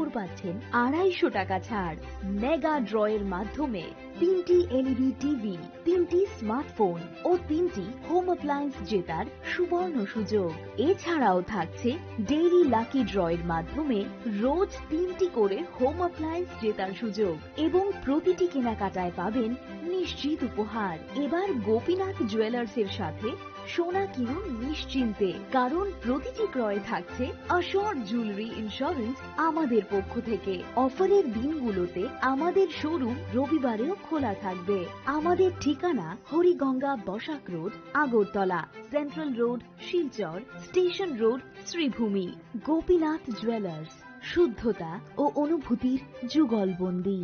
উপর পাচ্ছেন 250 টাকা ছাড়। মেগা ড্রয়ের মাধ্যমে 3টি এলইডি টিভি, 3টি স্মার্টফোন ও 3টি হোম অ্যাপ্লায়েন্স জেতার সুবর্ণ সুযোগ। এছাড়াও থাকছে ডেইলি লাকি ড্রয়ের মাধ্যমে রোজ 3টি করে হোম অ্যাপ্লায়েন্স জেতার সুযোগ এবং প্রতিটি কেনাকাটায় পাবেন নিশ্চিত উপহার। এবার গোপীনাথ জুয়েলার্সের সাথে সোনা কিনুন নিশ্চিন্তে, কারণ প্রতিটি ক্রয়ে থাকছে অ্যাশোর্ড জুয়েলারি ইন্স্যুরেন্স আমাদের পক্ষ থেকে। অফারের দিনগুলোতে আমাদের শোরুম রবিবারেও খোলা থাকবে। আমাদের ঠিকানা Hariganga Basak road, Agartala, central road, Silchar, station road, Sribhumi. Gopinath jewellers, শুদ্ধতা ও অনুভূতির যুগলবন্দী।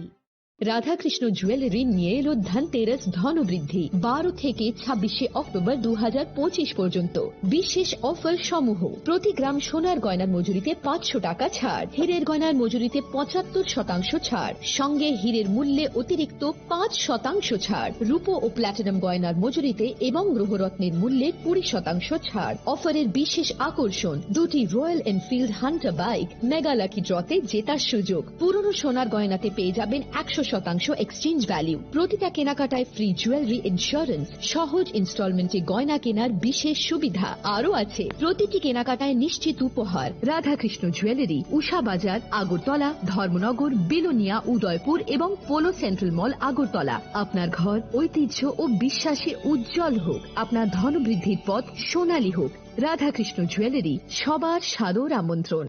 রাধাকৃষ্ণ জুয়েলারি নিয়ে এলো ধনতেরাস ধনবৃদ্ধি 12 থেকে 26 অক্টোবর 2025 পর্যন্ত। বিশেষ অফার সমূহ: প্রতি গ্রাম সোনার গয়নার মজুরিতে 500 টাকা ছাড়, হীরের গয়নার মজুরিতে 75% ছাড়, সঙ্গে হীরের মূল্যে অতিরিক্ত 5% ছাড়, রূপো ও প্ল্যাটিনাম গয়নার মজুরিতে এবং গ্রহরত্নের মূল্যে 20% ছাড়। অফারের বিশেষ আকর্ষণ: দুটি Royal Enfield Hunter bike mega lucky ড্রতে জেতার সুযোগ। পুরনো সোনার গয়নাতে পেয়ে যাবেন 100% এক্সচেঞ্জ ভ্যালু। প্রতিটা কেনাকাটায় ফ্রি জুয়েলারি ইন্স্যুরেন্স, সহজ ইনস্টলমেন্টে গয়না কেনার বিশেষ সুবিধা আরও আছে। প্রতিটি কেনাকাটায় নিশ্চিত উপহার। রাধাকৃষ্ণ জুয়েলারি, উষা বাজার, আগরতলা, ধর্মনগর, বিলোনিয়া, উদয়পুর এবং পোলো সেন্ট্রাল মল, আগরতলা। আপনার ঘর ঐতিহ্য ও বিশ্বাসে উজ্জ্বল হোক, আপনার ধনবৃদ্ধির পথ সোনালী হোক। রাধাকৃষ্ণ জুয়েলারি, সবার সাদর আমন্ত্রণ।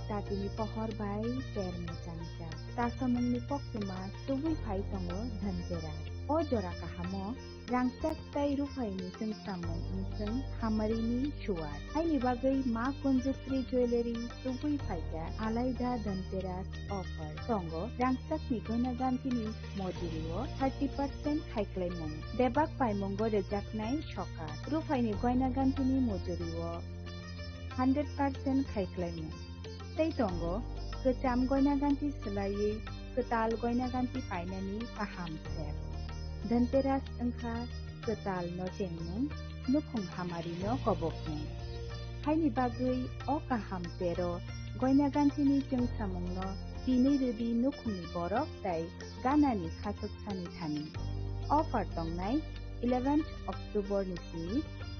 Tatili pohor bai terme changcha. Tasamungni poktuma tubui phai tongo dhanjera. O jora kahamo rangsak tai rufai ni sengsamung niseng hamari ni shuar. Hai ni bagai ma konjustri jewelry tubui phai ka alaida dhanteras offer. Tongo rangsak ni goina ganti ni mojuriwo 30% haiklai mung. Debak pai mungo rejaknai shokar. Rufai ni goina ganti ni mojuriwo 100% haiklai mung. Tei tongo kecam goina ganti selaye ketal goina ganti painani paham ser. Dhanteras engkha ketal no chengmung nukhung hamari no kobokmung. Haini bagui o kaham pero goina ganti ni jengsamung no bini rudi nukhungni borok tai ganani khasuk sani thani. Offer tongnai 11th October nisi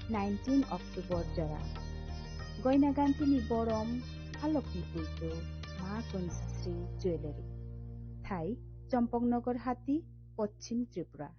19 October jora. Goina ganti ni borom Alokni Pujo, Ma Konjustri Jewelry. Thai, Champongnagar Hati, Poschim Tripura.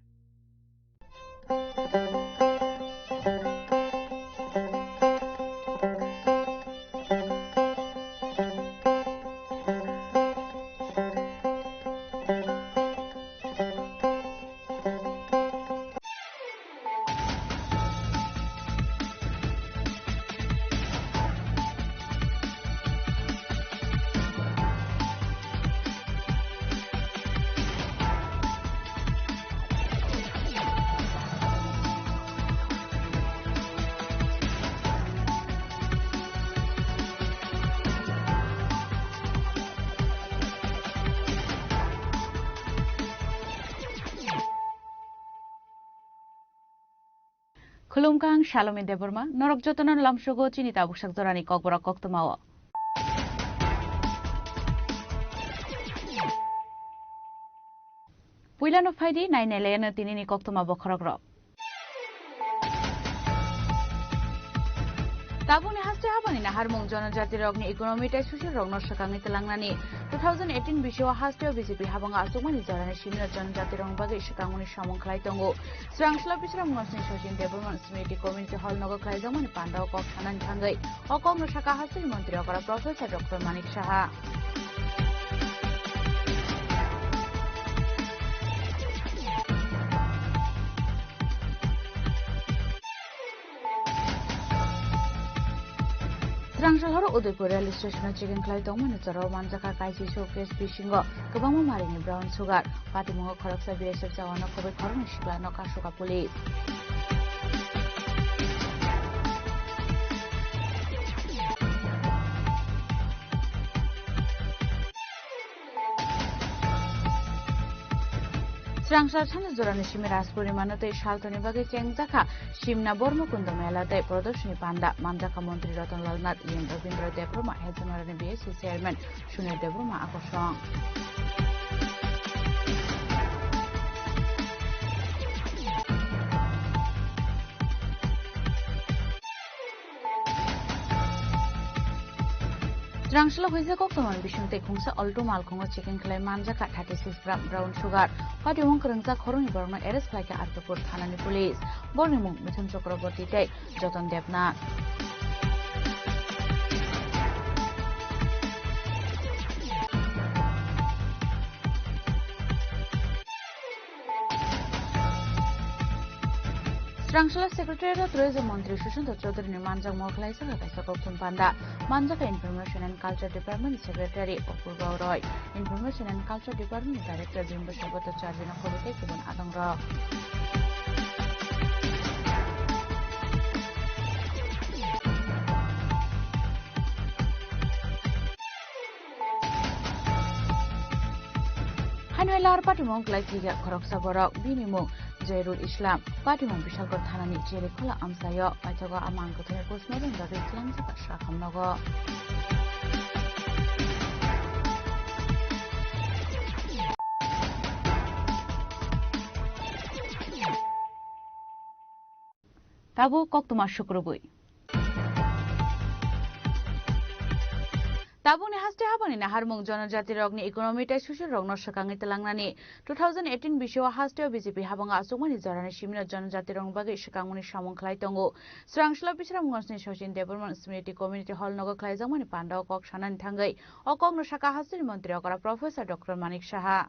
Khulumkang Shalome Deborma, Norok Jotonan Lamshogo Chinita Bushak Dorani Kokbora Koktomawa. Puilano Faidi, 9 Elena Tinini Koktoma Bokorogro. Tabuni has to happen in a Harmon Jonajati Rogni Economita Social Rogno Shakami Telangani 2018 Bisho has to visit Habanga Sumani Zorani Shimino Jonajati Rongbagi Shakamuni Shamon Klaitongo Strangsla Pishram Nosin Shoshin Deborman Smiti Community Hall Nogo Klaizaman Panda Kok Hanan Tangai Okong Shaka Hasil Montreal Professor Dr. Manik Shaha. Strangshahar Udaipur rail station chicken clay tongman charo manjaka kaisi showcase bishingo kabamo marini brown sugar patimongo kharaksa biresep chawana khobai khorong shikla nokashuka police Srangsal Chana Zorani Shimi Raspuri Manote Shaltoni Bagi Chengzaka Shimna Bormukunda Melate Production Panda Mandaka Montri Ratan Lalnat Ian Ravindra Debroma Hedzamarani BSC Chairman Shunir Debroma Akoshong. Srangsal Huisa Koktoman Bishunte Kungsa Alto Malkongo Chicken Clay Manjaka 36 gram brown sugar. Pati Wong Kerengsa Khoroni Borno Eres Klaika Artopur Thanani Police. Bornimung Mithun Chakraborty Tei Joton Debnath. Srangsal Secretary of Tourism Montri Shushanta Chaudhary Manjak Moklai Sakata Koktum Panda Manjaka Information and Culture Department Secretary Apurva Roy Information and Culture Department Director Bimbo Shabata Charjina Kobate Kubun Adangra. Hanwailar Patimong like Liga Koroksa Borok Binimung Jairul Islam Patimong Bishalkot Thanani Jerikola Amsayo Paitoga Aman Kotene Postmodern Bagi Islam Saka Shakamnogo. Tabu Koktuma Shukrubui Tabuni haste habani na harmung jonojati rogni economy tai sushil rogno sakangi telangnani 2018 bisho haste BJP habanga asukmani jorani simina jonojati rong bagi sakangmuni samung khlai tongo Srangsal bisram ngosni Sachin Deborman Smriti Community Hall nogo khlaijangmani pandao kok sanani thangai okogno saka hasri mantri okara Professor Dr Manik Saha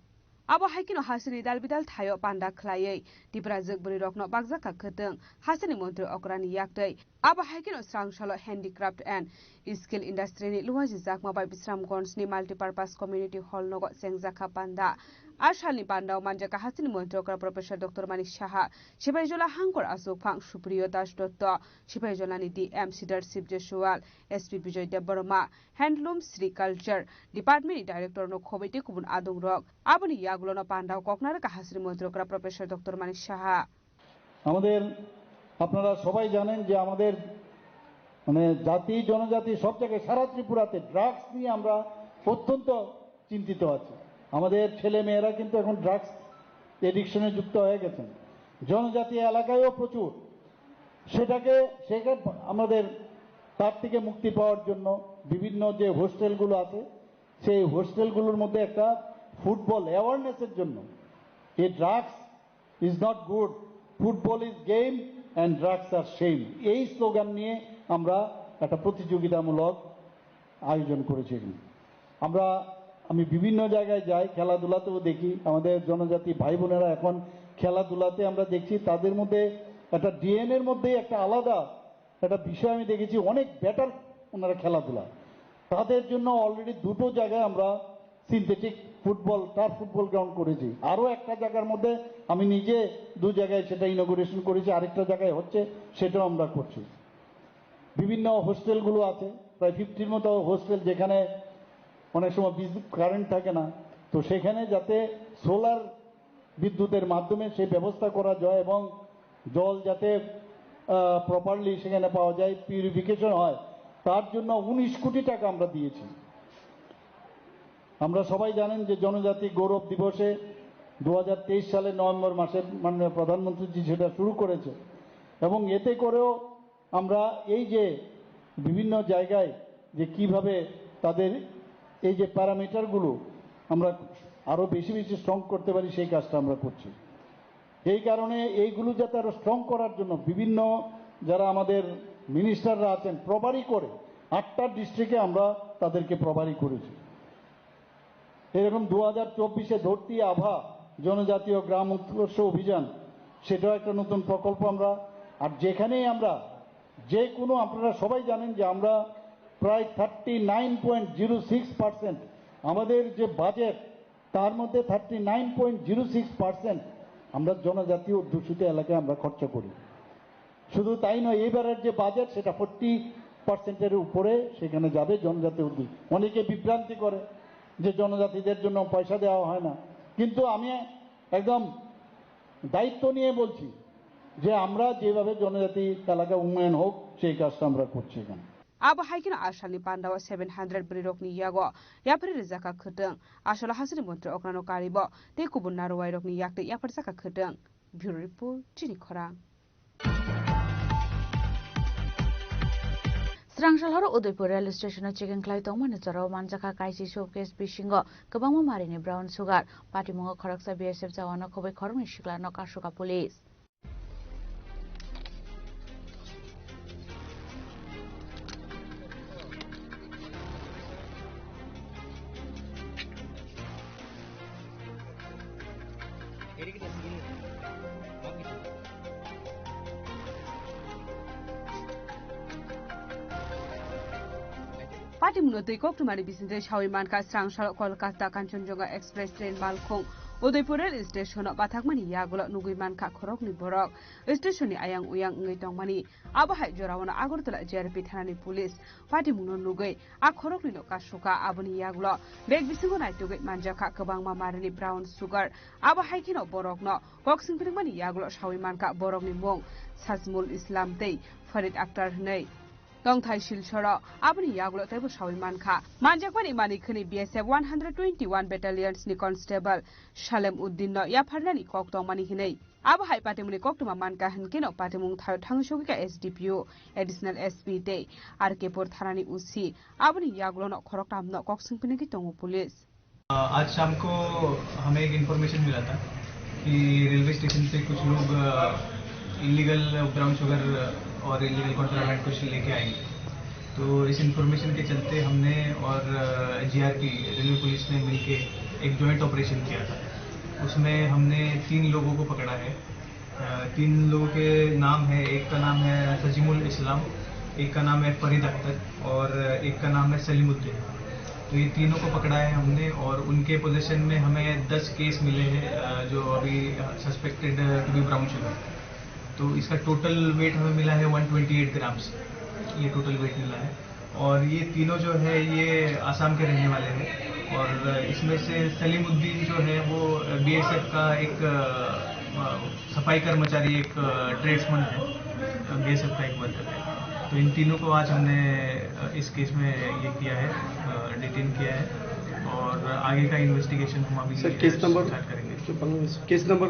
Abo haikino hasini dalbidal thayo panda khlaiei dibrazak buri rokno bakjaka kheteng hasini mantri okrani yaktei abo haikino Srangsal handicraft and skill industry ni luwaji jakma bai bisramgons ni multipurpose community hall nogo sengjaka panda Ashalni Pandao Manjaka Hasini Montokra Professor Dr Manik Saha Shibajola Hankor Asok Phang Supriyo Das Dotto Shibajolani DM Sidar Sibjeswal SP Bijoy Deborma Handloom Sri Culture Department Director no Khobeti Kubun Adung Rok Aboni Yagulono Pandao Koknaraka Hasini Montokra Professor Dr Manik Saha আমাদের আপনারা সবাই জানেন যে আমাদের মানে জাতি জনজাতি সব জায়গায় সারা ত্রিপুরাতে ড্রাগস নিয়ে আমরা অত্যন্ত চিন্তিত আছি আমাদের ছেলে মেয়েরা কিন্তু এখন ড্রাগস এডিকশনে যুক্ত হয়ে গেছেন জনজাতি এলাকায়ও প্রচুর সেটাকে আমাদের তার থেকে মুক্তি পাওয়ার জন্য বিভিন্ন যে হোস্টেলগুলো আছে সেই হোস্টেলগুলোর মধ্যে একটা ফুটবল অ্যাওয়ারনেসের জন্য এই drugs is not good football is game and drugs are shame এই স্লোগান নিয়ে আমরা একটা প্রতিযোগিতামূলক আয়োজন করেছি আমি বিভিন্ন জায়গায় যাই খেলাধুলাতেও দেখি আমাদের জনজাতি ভাই বোনেরা এখন খেলাধুলাতে আমরা দেখছি তাদের মধ্যে একটা ডিএনএর মধ্যে একটা আলাদা একটা বিষয় আমি দেখেছি অনেক বেটার ওনারা খেলাধুলা তাদের জন্য অলরেডি দুটো জায়গায় আমরা synthetic football turf football ground করেছি আরও একটা জায়গার মধ্যে আমি নিজে দু জায়গায় সেটা ইনগুরেশন করেছি আরেকটা জায়গায় হচ্ছে সেটাও আমরা করছি বিভিন্ন হোস্টেলগুলো আছে প্রায় 50-র মতো হোস্টেল যেখানে অনেক সময় বিদ্যুৎ কারেন্ট থাকে না তো সেখানে যাতে সোলার বিদ্যুতের মাধ্যমে সেই ব্যবস্থা করা যায় এবং জল যাতে প্রপারলি সেখানে পাওয়া যায় পিউরিফিকেশন হয় তার জন্য 19 কোটি টাকা আমরা দিয়েছি আমরা সবাই জানেন যে জনজাতি গৌরব দিবসে 2023 সালের নভেম্বর মাসে মাননীয় প্রধানমন্ত্রী সেটা শুরু করেছে এবং এতে করেও আমরা এই যে বিভিন্ন জায়গায় যে কিভাবে তাদের এই যে প্যারামিটারগুলো আমরা আরো বেশি বেশি স্ট্রং করতে পারি সেই কাজটা আমরা করছি এই কারণে এইগুলো যাতে আরো স্ট্রং করার জন্য বিভিন্ন যারা আমাদের মিনিস্টাররা আছেন প্রভারি করে 8টা ডিস্ট্রিক্টে আমরা তাদেরকে প্রভারি করেছি এরকম 2024-এ ধরতি আভা জনজাতীয় গ্রাম উৎকর্ষ অভিযান সেটাও একটা নতুন প্রকল্প আমরা আর যেখানেই আমরা যে কোনো আপনারা সবাই জানেন যে আমরা প্রায় 39.06% আমাদের যে বাজেট তার মধ্যে 39.06% আমরা জনজাতীয় অধ্যুষিত এলাকায় আমরা খরচ করি শুধু তাই নয় এবারের যে বাজেট সেটা 40%-এর উপরে সেখানে যাবে জনজাতীয় উদ্যোগ অনেকে বিভ্রান্তি করে যে জনজাতিদের জন্য পয়সা দেওয়া হয় না কিন্তু আমি একদম দায়িত্ব নিয়ে বলছি যে আমরা যেভাবে জনজাতি এলাকা উন্নয়ন হোক সেই কাজটা আমরা করছি এখানে abo haikino asalni pandawa 700 brirokni yago yapri rizaka khuteng asala hasini montre okrano karibo te kubun narwai rokni yakte yapri saka khuteng bureau report chini khorang Srangsalhar Udaipur rail station chicken clay tongmani charo manjaka kaisi showcase bisingo kabangma marini brown sugar patimungo kharaksa BSF jawana khobai khormni shikla nokashuka police Pati munotoi koktumari bisinte shawi manka Srangsal Kolkata Kanchenjunga Express train malkhung Udaipur rail station bathakmani yagulo nugui manka khorokni borok station ni ayang uyang ngai tongmani abahai jorawana Agartala JRP thanani police pati muno nugui a khorokni no kasuka aboni yagulo beg bisingo naitugui manjaka kabangma marini brown sugar abahai kino borokno koksingpringmani yagulo shawi manka borokni mong Sajmul Islam tei Farid Akhtar nei Dongthai Silchara aboni yagulo taibo shawi manka manjakmani manikhani BSF 121 battalions ni constable Shalem Uddin no yapharnani koktongmani hinei abo hai patimuni koktuma manka hinkino patimung thayo thangshogika SDPO additional SP te RK por tharani usi aboni yagulo no khoroktam no koksingpinegi tongu police आज शाम को हमें एक information मिला था कि railway station पे कुछ लोग इलीगल ब्राउन शुगर और इलीगल कॉन्ट्राबैंड कुछ लेके आएंगे तो इस इन्फॉर्मेशन के चलते हमने और जीआरपी रेलवे पुलिस ने मिलके एक जॉइंट ऑपरेशन किया था उसमें हमने 3 लोगों को पकड़ा है 3 लोगों के नाम है एक का नाम है सजीमुल इस्लाम एक का नाम है फरीद अख्तर और एक का नाम है सलीमुद्दीन तो ये तीनों को पकड़ा है हमने और उनके पोजीशन में हमें 10 केस मिले हैं जो अभी suspected to be brown sugar तो इसका टोटल वेट हमें मिला है 128 ग्राम्स ये टोटल वेट मिला है और ये तीनों जो है ये आसाम के रहने वाले हैं और इसमें से सलीमुद्दीन जो है वो BSF का एक सफाई कर्मचारी एक ट्रेड्समैन है BSF का एक वर्कर है तो इन तीनों को आज हमने इस केस में ये किया है डिटेन किया है और आगे का इन्वेस्टिगेशन हम अभी केस नंबर स्टार्ट करेंगे केस नंबर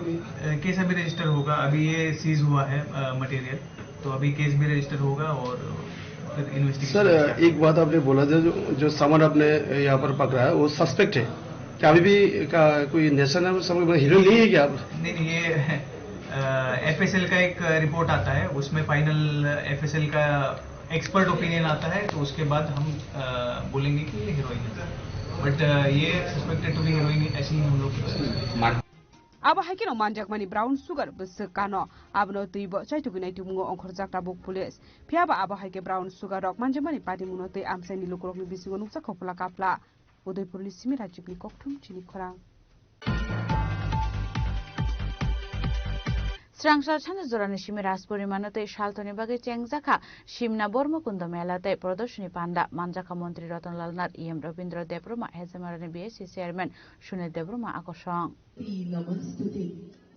केस अभी रजिस्टर होगा अभी ये सीज हुआ है मटेरियल तो अभी केस भी रजिस्टर होगा और फिर इन्वेस्टिगेशन सर एक बात आपने बोला था जो सामान आपने यहाँ पर पकड़ा है वो सस्पेक्ट है क्या अभी भी कोई नेशनल हीरो नहीं है क्या आप नहीं ये FSL का एक रिपोर्ट आता है उसमें फाइनल FSL का एक्सपर्ट ओपिनियन आता है तो उसके बाद हम बोलेंगे कि ये हीरोइन है बट ये सस्पेक्टेड टू बी हीरोइन ऐसे ही हम लोग abo haikino manjakmani brown sugar besakano abno tuibo chaitugunai tumungo onkhorjakta buk police phiaba abo haike brown sugar rok manjakmani pati munotei amsaini lukurokni bisingo nuksa khopla kapla Udaipurni simi rajyukni kokthum chini khorang Srangsal Chanda Zorani Shimi Raspuri Manate Shaltoni Bagi Chengzaka Shimna Bormakundo Melate Prodorshini Panda Manjaka Montri Ratan Lalnat EM Rabindra Debroma Hezamarani BSC Chairman Shunil Debroma Akoshong নমস্তুতে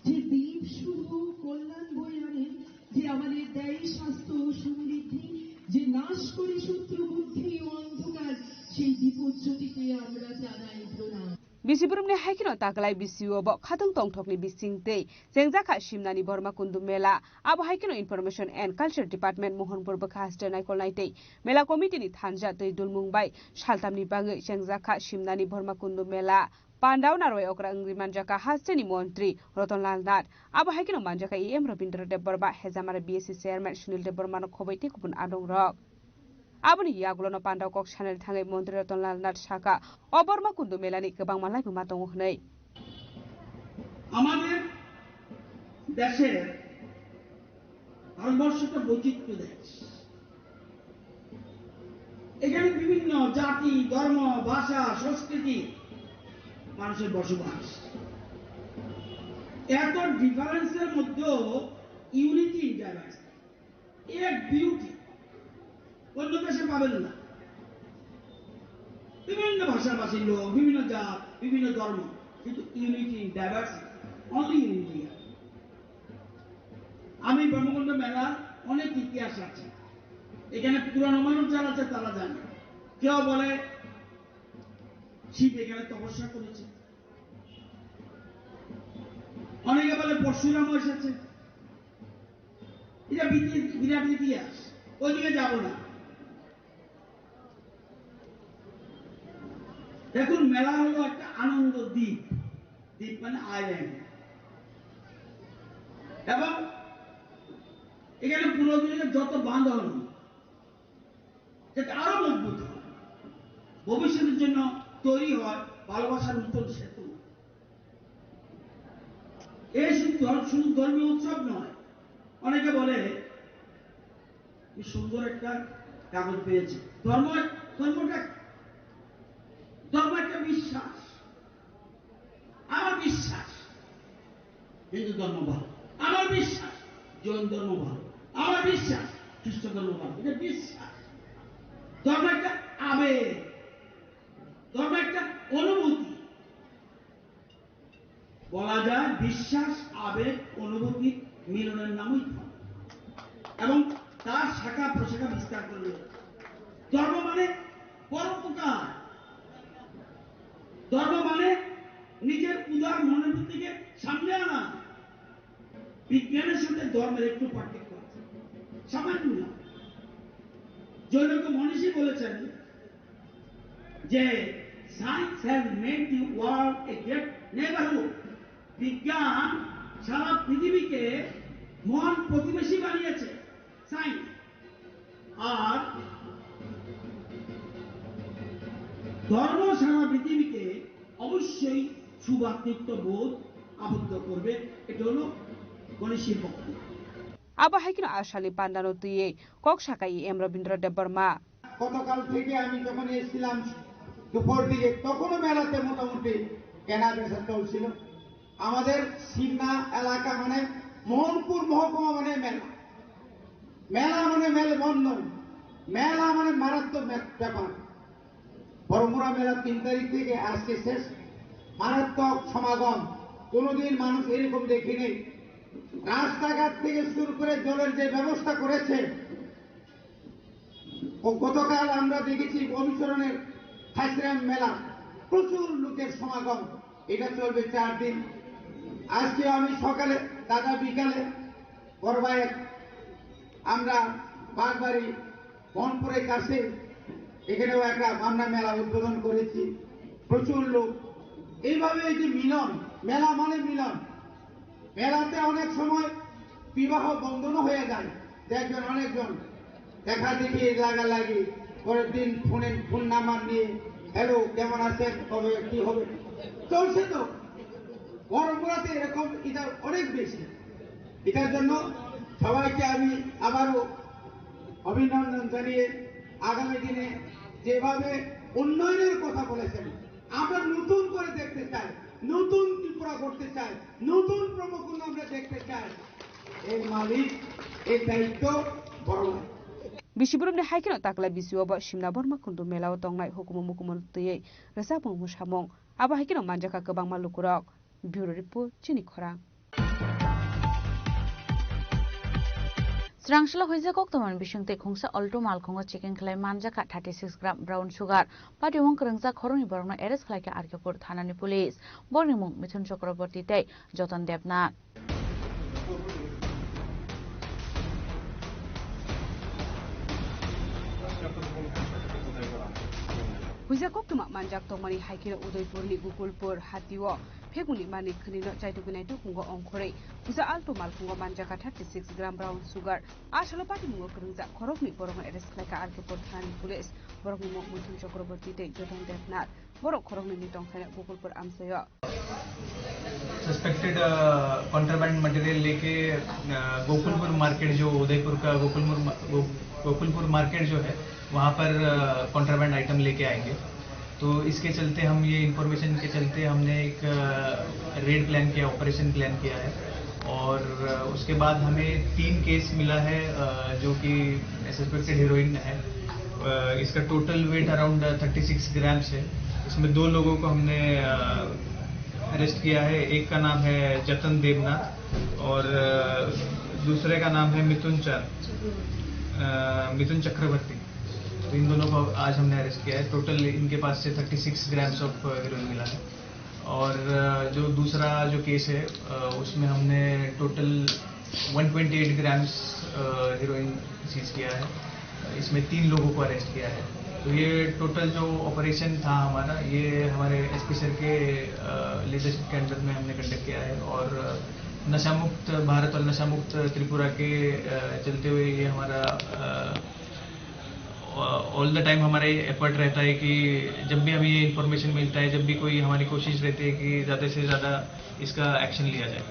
যে দীপ শুভ কল্যাণ বয়ে আনে যে আমাদের দেয় স্বাস্থ্য সমৃদ্ধি যে নাশ করে শত্রু বুদ্ধি ও অন্ধকার সেই দীপজ্যোতিকে আমরা জানাই প্রণাম Bisiburumni haikino taklai bisiwo bo khatang tongthokni bisingtei jengjaka shimnani Bormakundu Mela abo haikino Information and Culture Department Mohanpur Bakhaster naikol naitei Mela Committee ni thanja tei dulmungbai shaltamni bangai jengjaka shimnani Bormakundu Mela Pandau narwai okra ngri manjaka hasteni montri Rotonlal Nath abo haikino manjaka EM Rabindra Deborba Hezamara BSC Chairman Sunil Deborma no khobaiti kupun adong rok aboni yagulo no pandau kok chanel thangai Montri Rotonlal Nath Shaka Bormakundu Melani kebang malai bumatong hnei আমাদের দেশে ভারতবর্ষটা বৈচিত্র্য দেশ এখানে বিভিন্ন জাতি ধর্ম ভাষা সংস্কৃতি মানুষের বসবাস এত ডিফারেন্সের মধ্যেও ইউনিটি ইন ডাইভার্সিটি এক বিউটি অন্য দেশে পাবেন না বিভিন্ন ভাষাভাষীর লোক বিভিন্ন জাত বিভিন্ন ধর্ম কিন্তু unity in diversity only in India আমি ব্রহ্মকুণ্ড মেলার অনেক ইতিহাস আছে, এখানে পুরানো মানুষ যারা আছে তারা জানে। কেউ বলে শিব এখানে তপস্যা করেছে, অনেকে বলে পরশুরাম এসেছে। এটা বিরাট ইতিহাস, ওইদিকে যাব না। দেখুন, মেলা হলো একটা আনন্দ দ্বীপ, দ্বীপ মানে আইল্যান্ড, এবং এখানে পুরোদিনের যত বাঁধন যাতে আরো মজবুত হয়, ভবিষ্যতের জন্য তৈরি হয় ভালোবাসার নতুন সেতু। এই শুধু ধর্মীয় উৎসব নয়। অনেকে বলে সুন্দর একটা কাগজ পেয়েছে। ধর্মটা একটা বিশ্বাস। আমার বিশ্বাস হিন্দু ধর্ম ভালো, আমার বিশ্বাস জৈন ধর্ম ভালো, আমার বিশ্বাস খ্রিস্ট ধর্ম ভালো। এটা বিশ্বাস। ধর্ম একটা আবেগ, ধর্ম একটা অনুভূতি। বলা যায় বিশ্বাস, আবেগ, অনুভূতি মিলনের নামই ধর্ম, এবং তার শাখা প্রশাখা বিস্তার করল। ধর্ম মানে পরোপকার, ধর্ম মানে নিজের উদার মনোবৃত্তিকে সামনে আনা। বিজ্ঞানের সাথে ধর্মের একটু পার্থক্য আছে, সামান্য। জৈনক মনীষী বলেছেন যে science has made the world a great neighbourhood. বিজ্ঞান সারা পৃথিবীকে মহান প্রতিবেশী বানিয়েছে, সায়েন্স। আর ধর্ম সারা পৃথিবীকে অবশ্যই সুভাতৃত্ব বোধ আবদ্ধ করবে। এটা হলো মনীষীর বক্তব্য। আবা হাইকিন আশালি পান্ডানো তুই কক সাকাই এম রবীন্দ্র দেববর্মা। গতকাল থেকে আমি যখন এসেছিলাম দুপুর দিকে, তখনও মেলাতে মোটামুটি কেনা বেচা চলছিল। আমাদের সিমনা এলাকা মানে মোহনপুর মহকুমা মানে মেলা, মেলা মানে মেলবন্ধন, মেলা মানে মারাত্মক ব্যাপার। বড়মুড়া মেলা 3 তারিখ থেকে আজকে শেষ, মারাত্মক সমাগম। কোনোদিন মানুষ এরকম দেখিনি। রাস্তাঘাট থেকে শুরু করে জলের যে ব্যবস্থা করেছে, ও গতকাল আমরা দেখেছি অনুসরণের হাসরাম মেলা, প্রচুর লোকের সমাগম। এটা চলবে 4 দিন। আজকে আমি সকালে, দাদা বিকালে, বড় ভাই আমরা বাগবাড়ি বনপুরের কাছে এখানেও একটা আমরা মেলা উদ্বোধন করেছি, প্রচুর লোক। এইভাবে এই যে মিলন, মেলা মানে মিলন। মেলাতে অনেক সময় বিবাহ বন্ধনও হয়ে যায়, দেখবেন অনেকজন দেখা দেখি লাগালাগি, পরের দিন ফোন নাম্বার নিয়ে হ্যালো কেমন আছেন, কবে কি হবে, চলছে। তো বড়মুড়াতে এরকম এটা অনেক বেশি। এটার জন্য সবাইকে আমি আবারও অভিনন্দন জানিয়ে আগামী দিনে যেভাবে উন্নয়নের কথা বলেছেন, আমরা নতুন করে দেখতে চাই, নতুন ত্রিপুরা করতে চাই, নতুন ব্রহ্মকুণ্ড আমরা দেখতে চাই। এর মালিক, এর দায়িত্ব বড়। Bisiburum de haikino takla bisiwa shimna borma kundu melaw tongnai hukumu mukumun tuyei resapung musamong aba haikino manjaka kebang malukurok. Bureau Report Chini Khorang. Srangshala hoise kok toman bisungte khungsa alto malkhongo chicken khlai manjaka 36 gram brown sugar pati wong krangja khoroni borno arrest khlai ke arkepur thanani police borni mung Mithun Chakraborty tei Jotan Debnath. Huisa kok tuma manjak tomani haikino Udaipurni Gopalpur Hatiwo Pheguni mani khnino chaitugunai tu kungo ongkhorei huisa alto malkhungo manjaka 36 gram brown sugar asalo pati mungo krungja khorokni borong arrest khlaika arkepur thani police borokni mo Mithun Chakraborty tei Jotan Debnath borok khorokni mitong khane Gopalpur amsayo suspected contraband material लेके Gokulpur market जो उदयपुर का Gokulpur market जो है वहाँ पर contraband item लेके आएंगे। तो इसके चलते हम ये इंफॉर्मेशन के चलते हमने एक रेड प्लान किया, ऑपरेशन प्लान किया है और उसके बाद हमें 3 केस मिला है जो कि सस्पेक्टेड हीरोइन है। इसका टोटल वेट अराउंड 36 ग्राम्स है। इसमें 2 लोगों को हमने अरेस्ट किया है। एक का नाम है जतन देवनाथ और दूसरे का नाम है मिथुन चक्रवर्ती। तो इन दोनों को आज हमने अरेस्ट किया है। टोटल इनके पास से 36 ग्राम्स ऑफ हेरोइन मिला है। और जो दूसरा जो केस है उसमें हमने टोटल 128 ग्राम्स हेरोइन सीज किया है। इसमें 3 लोगों को अरेस्ट किया है। तो ये टोटल जो ऑपरेशन था हमारा, ये हमारे एसपी सर के लीडरशिप के अंडर में हमने कंडक्ट किया है। और नशा मुक्त भारत और नशा मुक्त त्रिपुरा के चलते हुए ये हमारा ऑल द टाइम हमारा एफर्ट रहता है कि जब भी हमें ये इन्फॉर्मेशन मिलता है, जब भी कोई हमारी कोशिश रहती है कि ज़्यादा से ज़्यादा इसका एक्शन लिया जाए।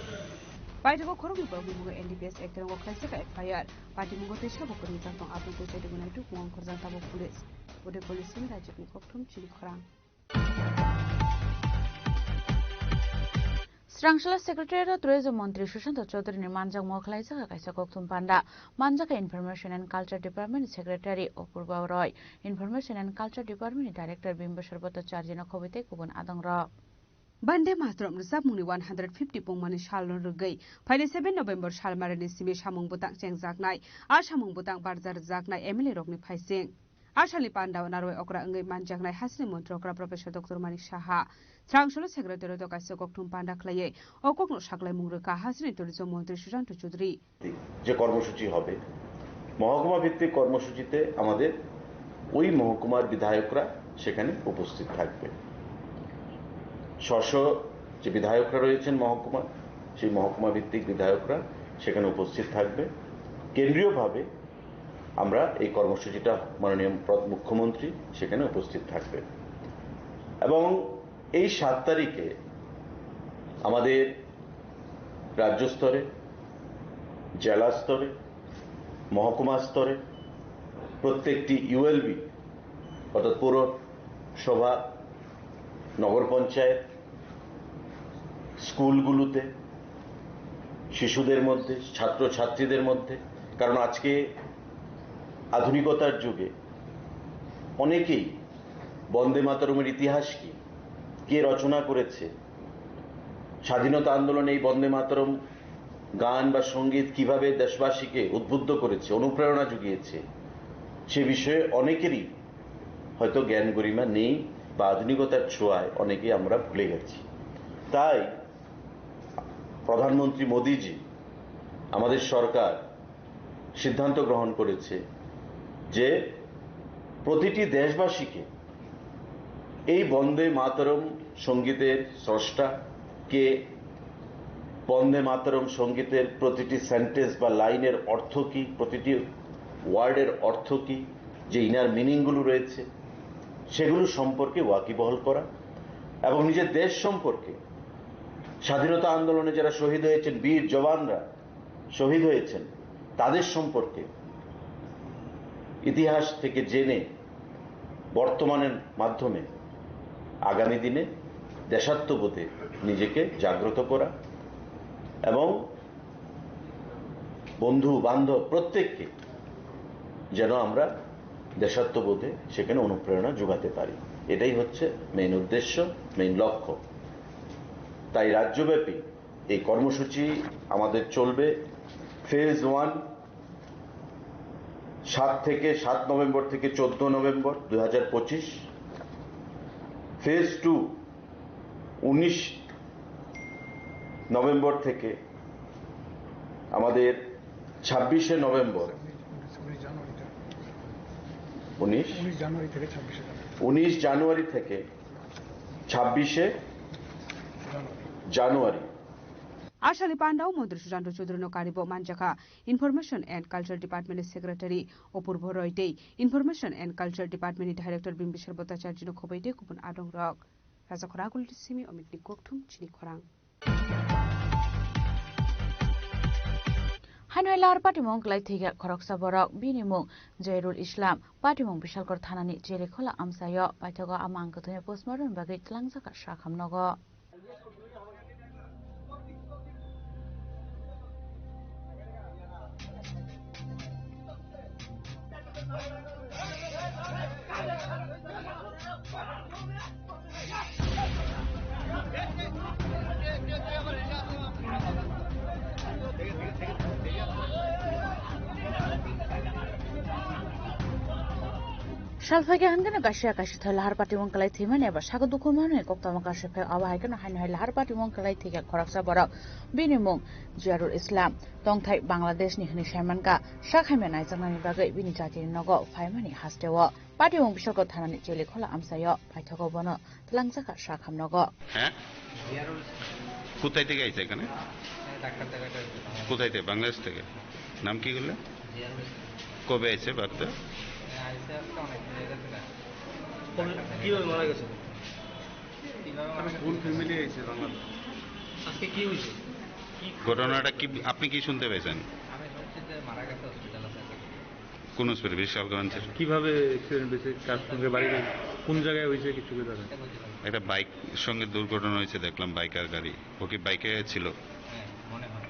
Paitigo Korogi Bogu NDPS Actor of Classic Fire, Patimungo Tisha Bokurizan from Apple to United One Korzantabo Police, with the police in Rajik Koptum Chilikran. Strangshala Secretary of Tourism Montri Shushanta Chaudhary Manjak Moklaisa Kaisa Koktum Panda, Manjaka Information and Culture Department Secretary Opurba Roy, Information and Culture Department Director Bimba Sharbata Chargina Kovite Kubun Adangra. Bande Matrom Sabmuni 150 Pongmani Shalon Rugai, 27 November Shalmarani Simi Shamung Butang Cheng Zaknai, Ashamung Butang Barzar Zaknai, Emily Rogni Paising. Ashali Panda Narwe Okra Ngai Manjaknai Hasni Montrokra Professor Dr. Mani Shaha, Strangshala Secretary of Koktum Panda Claye, Okokno Shakla Muraka Hasni Tourism Montri Shujan to Chudri. যে কর্মসূচি হবে মহকুমা ভিত্তিক কর্মসূচিতে আমাদের ওই মহকুমার বিধায়করা সেখানে উপস্থিত থাকবে। স্ব যে বিধায়করা রয়েছেন মহকুমা, সেই মহকুমা ভিত্তিক বিধায়করা সেখানে উপস্থিত থাকবে। কেন্দ্রীয়ভাবে আমরা এই কর্মসূচিটা মাননীয় মুখ্যমন্ত্রী সেখানে উপস্থিত থাকবে। এবং এই 7 তারিখে আমাদের রাজ্য স্তরে, জেলা স্তরে, মহকুমা স্তরে প্রত্যেকটি ইউএলবি অর্থাৎ পৌরসভা, নগর পঞ্চায়েত, স্কুলগুলোতে শিশুদের মধ্যে, ছাত্রছাত্রীদের মধ্যে, কারণ আজকে আধুনিকতার যুগে অনেকেই বন্দে মাতরমের ইতিহাস কি, কে রচনা করেছে, স্বাধীনতা আন্দোলনে এই বন্দে মাতরম গান বা সঙ্গীত কিভাবে দেশবাসীকে উদ্বুদ্ধ করেছে, অনুপ্রেরণা জুগিয়েছে, সে বিষয়ে অনেকেরই হয়তো জ্ঞান গরিমা নেই বা আধুনিকতার ছোঁয়ায় অনেকেই আমরা ভুলে গেছি। তাই প্রধানমন্ত্রী মোদিজি, আমাদের সরকার সিদ্ধান্ত গ্রহণ করেছে যে প্রতিটি দেশবাসীকে এই বন্দে মাতরম সঙ্গীতের স্রষ্টা কে, বন্দে মাতরম সঙ্গীতের প্রতিটি সেন্টেন্স বা লাইনের অর্থ কি, প্রতিটি ওয়ার্ডের অর্থ কি, যে ইনার মিনিংগুলো রয়েছে সেগুলো সম্পর্কে ওয়াকিবহাল করা এবং নিজের দেশ সম্পর্কে, স্বাধীনতা আন্দোলনে যারা শহীদ হয়েছেন, বীর জওয়ানরা শহীদ হয়েছেন, তাদের সম্পর্কে ইতিহাস থেকে জেনে বর্তমানের মাধ্যমে আগামী দিনে দেশাত্মবোধে নিজেকে জাগ্রত করা এবং বন্ধু বান্ধব প্রত্যেককে যেন আমরা দেশাত্মবোধে সেখানে অনুপ্রেরণা যোগাতে পারি। এটাই হচ্ছে মেইন উদ্দেশ্য, মেইন লক্ষ্য। তাই রাজ্যব্যাপী এই কর্মসূচি আমাদের চলবে। ফেজ 1 7 নভেম্বর থেকে 14 নভেম্বর 2025, ফেজ 2 19 নভেম্বর থেকে আমাদের 26 নভেম্বর, 19 জানুয়ারি থেকে 26 জানুয়ারি। Ashali Panda, Mondri Shujanto Chudrino Karibo Manjaka, Information and Culture Department Secretary Opurbo Royte, Information and Culture Department Director Bimbishar Bota Chargino Kobete Kupun Adong Rock, Razakorakul Simi Omiti Koktum Chini Korang. Hanuelar Patimong Laitiga Koroksa Borok, Binimung, Jairul Islam, Patimong Bishalkor Tanani, Jerikola Amsayo, Paitoga Amang Kotune Postmodern Bagate Langzaka Shakam Nogo. Salfage hangana gasya kashi thai lahar pati mong kalai thimane ba sago duku mane kokta maka sepe awahai kana hai lahar pati mong kalai thika koraksa barak bini mong Jarul Islam tong thai Bangladesh ni hni shaiman ka shakhai me nai jangnani bagai bini jati nogo phaimani hastewa pati mong bisoko thanani chele khola amsayo paithago bono tlangsaka shakham nogo হ্যাঁ কোথায় থেকে আইছে এখানে কোথায় থেকে বাংলাদেশ থেকে নাম কি করলে কবে আইছে বাচ্চা কিভাবে মারা গেছে ফুল ফ্যামিলি আইছে বাংলাদেশ আজকে কি হইছে ঘটনাটা কি আপনি কি শুনতে পেয়েছেন আমি শুনছি যে মারা গেছে হসপিটালে কোন হসপিটাল বিশালগঞ্জ কিভাবে অ্যাক্সিডেন্ট হয়েছে কার সঙ্গে বাড়িতে কোন জায়গায় হয়েছে কিছু কি জানেন একটা বাইক সঙ্গে দুর্ঘটনা হয়েছে দেখলাম বাইক আর গাড়ি ও কি বাইকে ছিল মনে হয়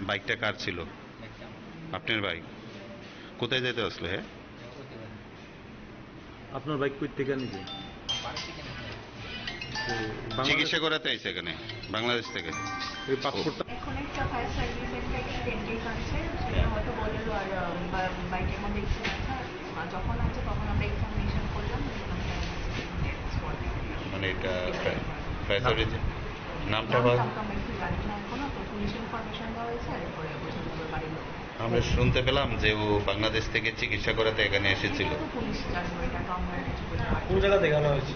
বাইকটা কার ছিল আপনার বাইক কোথায় যেতে আসলে হ্যাঁ আপনার বাইক কই থেকে নিছে চিকিৎসা করাতে আইছে এখানে বাংলাদেশ থেকে এই পাসপোর্টটা এখন একটা ফায়ার সার্ভিস একটা টেন্ডেন্ট আছে সেটা হয়তো বললো আর বাইকের মধ্যে আর যখন আছে তখন আমরা এক্সামিনেশন করলাম মানে এটা ফায়ার সার্ভিস নামটা বল পুলিশ ইনফরমেশন দেওয়া হয়েছে আর এরপরে বোঝানো হবে বাড়ির লোক আমরা শুনতে পেলাম যে ও বাংলাদেশ থেকে চিকিৎসা করাতে এখানে এসেছিল পুলিশ জানবো এটা তো আমরা কিছু বলতে পারি কোন জায়গা দেখানো হয়েছে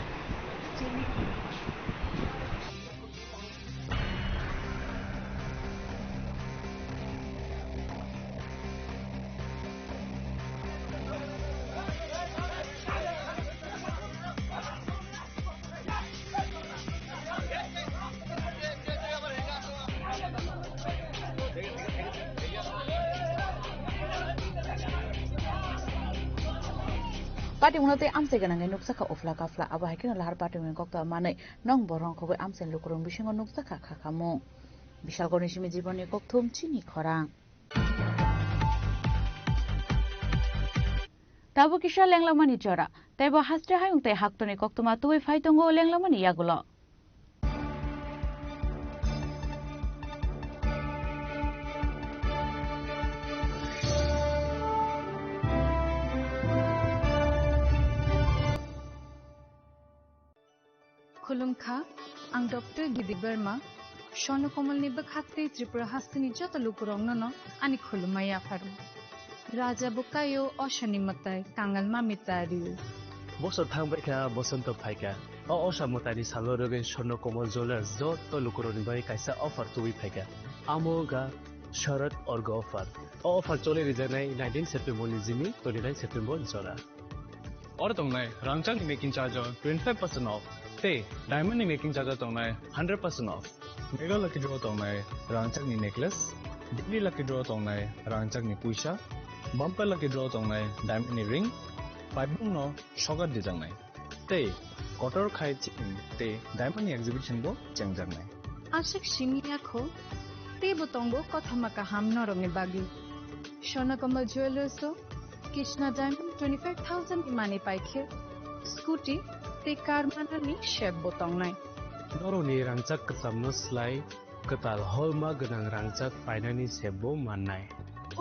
Pati munote amse ganang nuksaka ofla kafla abahai kena lahar pati mun kokta manai nong borong kowe amsen lukurung bisingo nuksaka khakamo bishal gonishimi jiboni kokthum chini khorang Tabo kisha lenglamani jora taibo haste hayung tai haktoni koktuma tuwe faitongo lenglamani yagulo खुलुमखा आं doctor गिदि Burma स्वर्णकमलनि बखात्रि Tripura हास्तिनि जत लुकुरंगनो आनि खुलुमाया फारु राजा Bukayo अशनिमताय कांगाल मामितारिउ बसर थांबायखा बसंत फायका असामतानि सालरगे स्वर्णकमल jewellers जत लुकुरनि bye कायसा अफार तुबि फायका आमोगा शरद अर्ग अफार चले रिजानाय 19 September नि जिनि 29 September जरा और तंगनाय रांचांग मेकिंग चार्ज 25% ऑफ ते डायमंड मेकिंग चार्ज तंगनाय 100% ऑफ मेगा लकी ड्रॉ तंगनाय रांचांग नि नेकलेस डिग्री लकी ड्रॉ तंगनाय रांचांग नि पुइसा बम्पर लकी ड्रॉ तंगनाय डायमंड नि रिंग पाइबुं नो शगर दिजांनाय ते कटर खाय ते डायमंड नि एग्जिबिशन बो चेंगजांनाय आशिक शिमियाखो ते बतंगो कथामाका हामनरंगनि बागि स्वर्णकमल ज्वेलर्स कृष्णा डायमंड 25,000 इमानी पाइखे स्कूटी ते कार मानानि शेप बोतंगनाय नरनि रांचाक कसामनो स्लाय कताल हलमा गनां रांचाक फाइनानि सेबो माननाय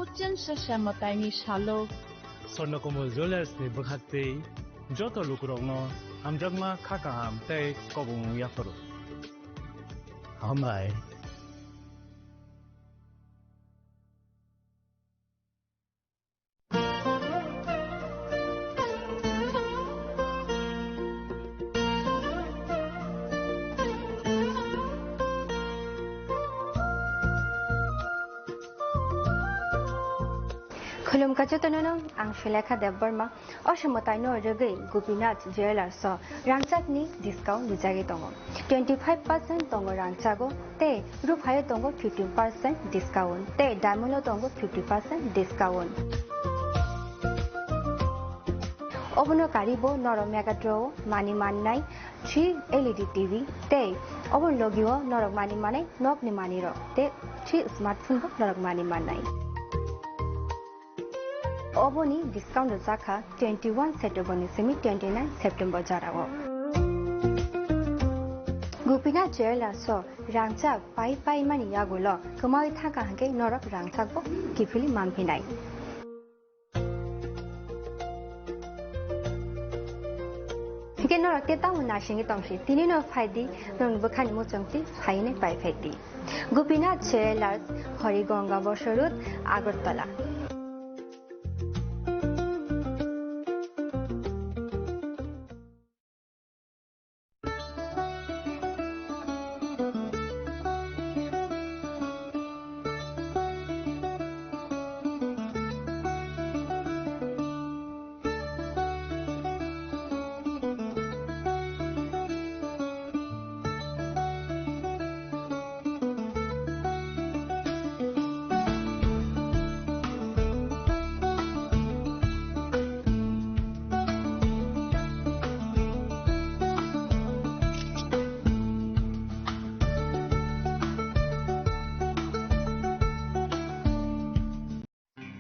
उज्जैन सशामतायनि सालो स्वर्णकमल ज्वेलर्स नि बखाते जत लुकुरंगनो हामजागमा खाकाहाम ते कबुं याफरो हामबाय खुलुमखा जतननो आं सुलेखा देबबर्मा असमतायनो रगै गोपीनाथ ज्वेलर्स रांचाकनि डिस्काउंट लिजागे दङ 25% दङ रांचागो ते रुफायो दङ 15% डिस्काउंट ते डायमंडो दङ 50% डिस्काउंट अबनो कारिबो नर मेगाड्रो मानि माननाय 3 LED टीवी ते अबन लगियो नरक मानि माने नकनि मानि र ते 3 स्मार्टफोन बो नरक मानि माननाय अबोनी डिस्काउंट जाखा 21 सेप्टेम्बर निसिमी 29 सेप्टेम्बर जारागो गोपीनाथ ज्वेलर्स रांचाक पाइ मानि यागुलो कमाइ थाका हांके नरक रांचाकबो किफिलि मामफिनाय নরকে তামু নাসিংই তংসি তিনি ন ফাইদি নং বখানি মুচংতি ফাইনে পাই ফাইদি গোপীনাথ জুয়েলার্স হরিগঙ্গা বসরুত আগরতলা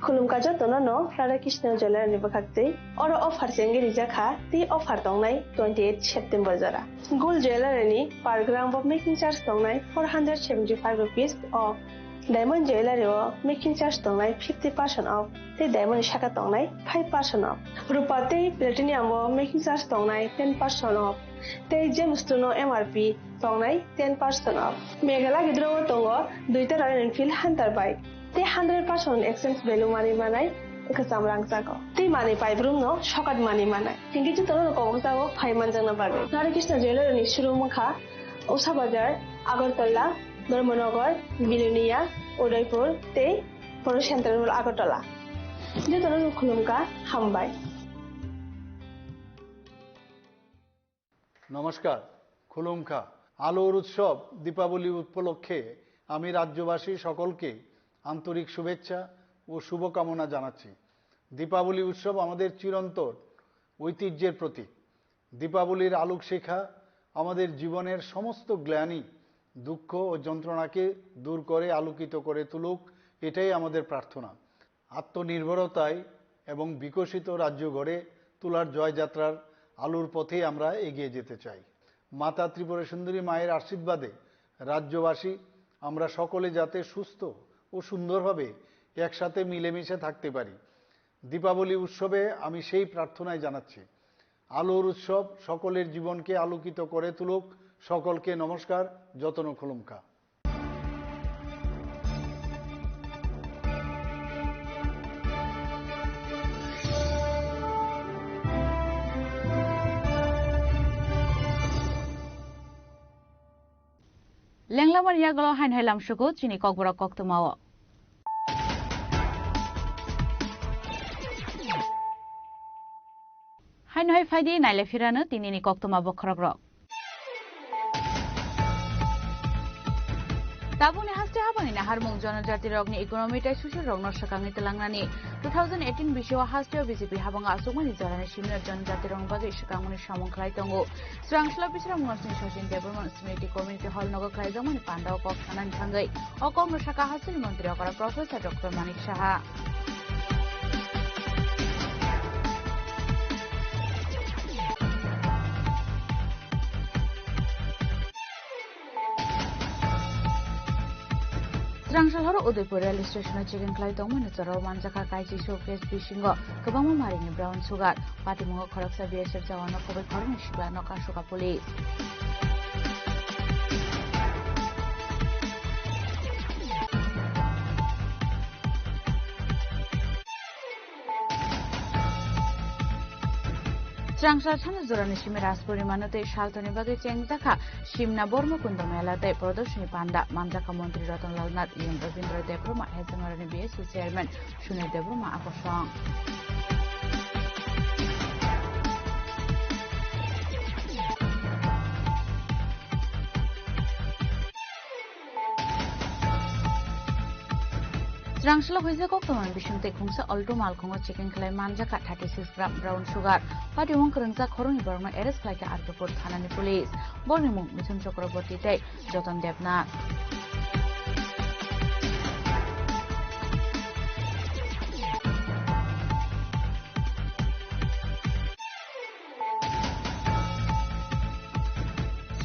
खुलुमकाजो तोनो राधाकृष्ण ज्वेलरी बखाक्ते और ऑफर सेंगे रिजाखा ती ऑफर तंगनाय 28 सेप्टेम्बर जरा gold jewellery per gram off making charge तंगनाय 475 रुपीस और डायमंड ज्वेलरी मेकिंग चार्ज तंगनाय 50% ऑफ ते डायमंड शाखा तंगनाय 5% ऑफ रूपा ते प्लेटिनियम मेकिंग चार्ज तंगनाय 10% ऑफ ते जेम्स टुनो एमआरपी तंगनाय 10% ऑफ मेघाला गिद्रो तंगो दुइता रॉयल एनफील्ड हंटर बाइक ते 100% एक्सचेंज वैल्यू मानी मानाय खसाम रांगसाको ते मानी पाइब्रुम नो शकात मानी मानाय थिंकि जि तनो कोंगसागो फाइमान जंगना बागे राधाकृष्ण ज्वेलरी नि शुरू मुखा उषा बाजार আগরতলা ধর্মনগর বিলুনিয়া উদয়পুর ते পৌর সেন্টার আগরতলা যে তনো খুলুমকা হামবাই নমস্কার খুলুমকা আলোর উৎসব দীপাবলি উপলক্ষে আমি রাজ্যবাসী সকলকে আন্তরিক শুভেচ্ছা ও শুভকামনা জানাচ্ছি দীপাবলি উৎসব আমাদের চিরন্তন ঐতিহ্যের প্রতীক দীপাবলির আলোক শিখা আমাদের জীবনের সমস্ত গ্লানি দুঃখ ও যন্ত্রণাকে দূর করে আলোকিত করে তুলুক এটাই আমাদের প্রার্থনা আত্মনির্ভরতায় এবং বিকশিত রাজ্য গড়ে তোলার জয়যাত্রার আলোর পথে আমরা এগিয়ে যেতে চাই মাতা ত্রিপুরা সুন্দরী মায়ের আশীর্বাদে রাজ্যবাসী আমরা সকলে যাতে সুস্থ ও সুন্দরভাবে একসাথে মিলেমিশে থাকতে পারি দীপাবলি উৎসবে আমি সেই প্রার্থনাই জানাচ্ছি আলোর উৎসব সকলের জীবনকে আলোকিত করে তুলুক সকলকে নমস্কার যতন খুলুমকা লেংলামার ইয়াগল হাইন হাইলাম সুগো চিনি ককবরা কক্তমাও হাইন হাই ফাইদি নাইলে ফিরানো তিনিনি কক্তমা বখরগ্র Tabuni haste habani na harmung jonojati rogni economy tai social rogno sakangi telangnani 2018 bisho haste BJP habanga asumani jarane shimna jonojati rongbagi sakanguni samongklai tongo srangsla bisra mungsing shoshin development community community hall nogo klai jamani pandao kok thanan thangai okongno saka hasil mantri okara professor Dr. Manik Saha Srangsal Udaipur rail station chicken klai tongmani charo manjaka kaisi showcase bishingo kabangma marini brown sugar patimungo kharaksa BSF jawano kobai khorni shibla nokashoka police Srangsal Chana Zorani Shimiras Purimanate Shaltoni Bagi Chengzaka Shimna Bormukunda Melate Production Panda Manjaka Montri Ratan Lalnat Ian Ravindra Debruma Hesangarani BSU Chairman Shune Debruma Akosang Srangsala hoise koktoman bishumte khungsa alto malkhongo chicken khlai manjaka 36 gram brown sugar pati wong krangsa khoroni barma arrest khlaike artopur thanani police bornimung mithun chakraborti tai joton debnath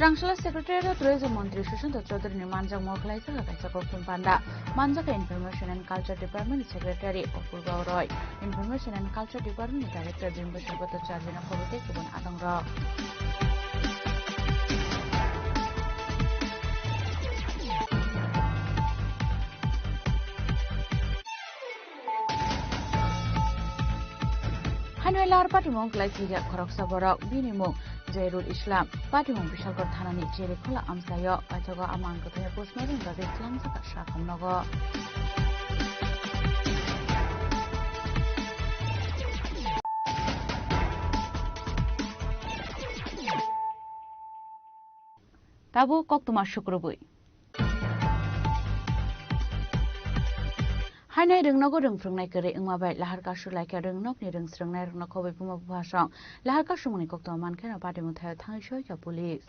Srangshala Secretariat Tourism Mantri Sushant Chaudhary ni manjak moklai sa kaisa koktum panda manjak Information and Culture Department Secretary Apurva Roy Information and Culture Department Director Bimbo Shabato Charjina Khobote kubun adang ro Hanwelar Patimong Klaisiga Koroksa Borok Binimung Zairul Islam Patimong Bishalkor Thanani Jeri Khola Amsayo Paitogo Amang Kothe Postmortem Gabe Klang Saka Shakam Nogo Tabu Koktuma Shukrubui Hainai rungnogo rungfrungnai kere ingmabai lahar kashu laika rungnok ni rungsrungnai rungnak khobai puma bhasang lahar kashu muni kokto manke na pati muthai thangi shoi ka police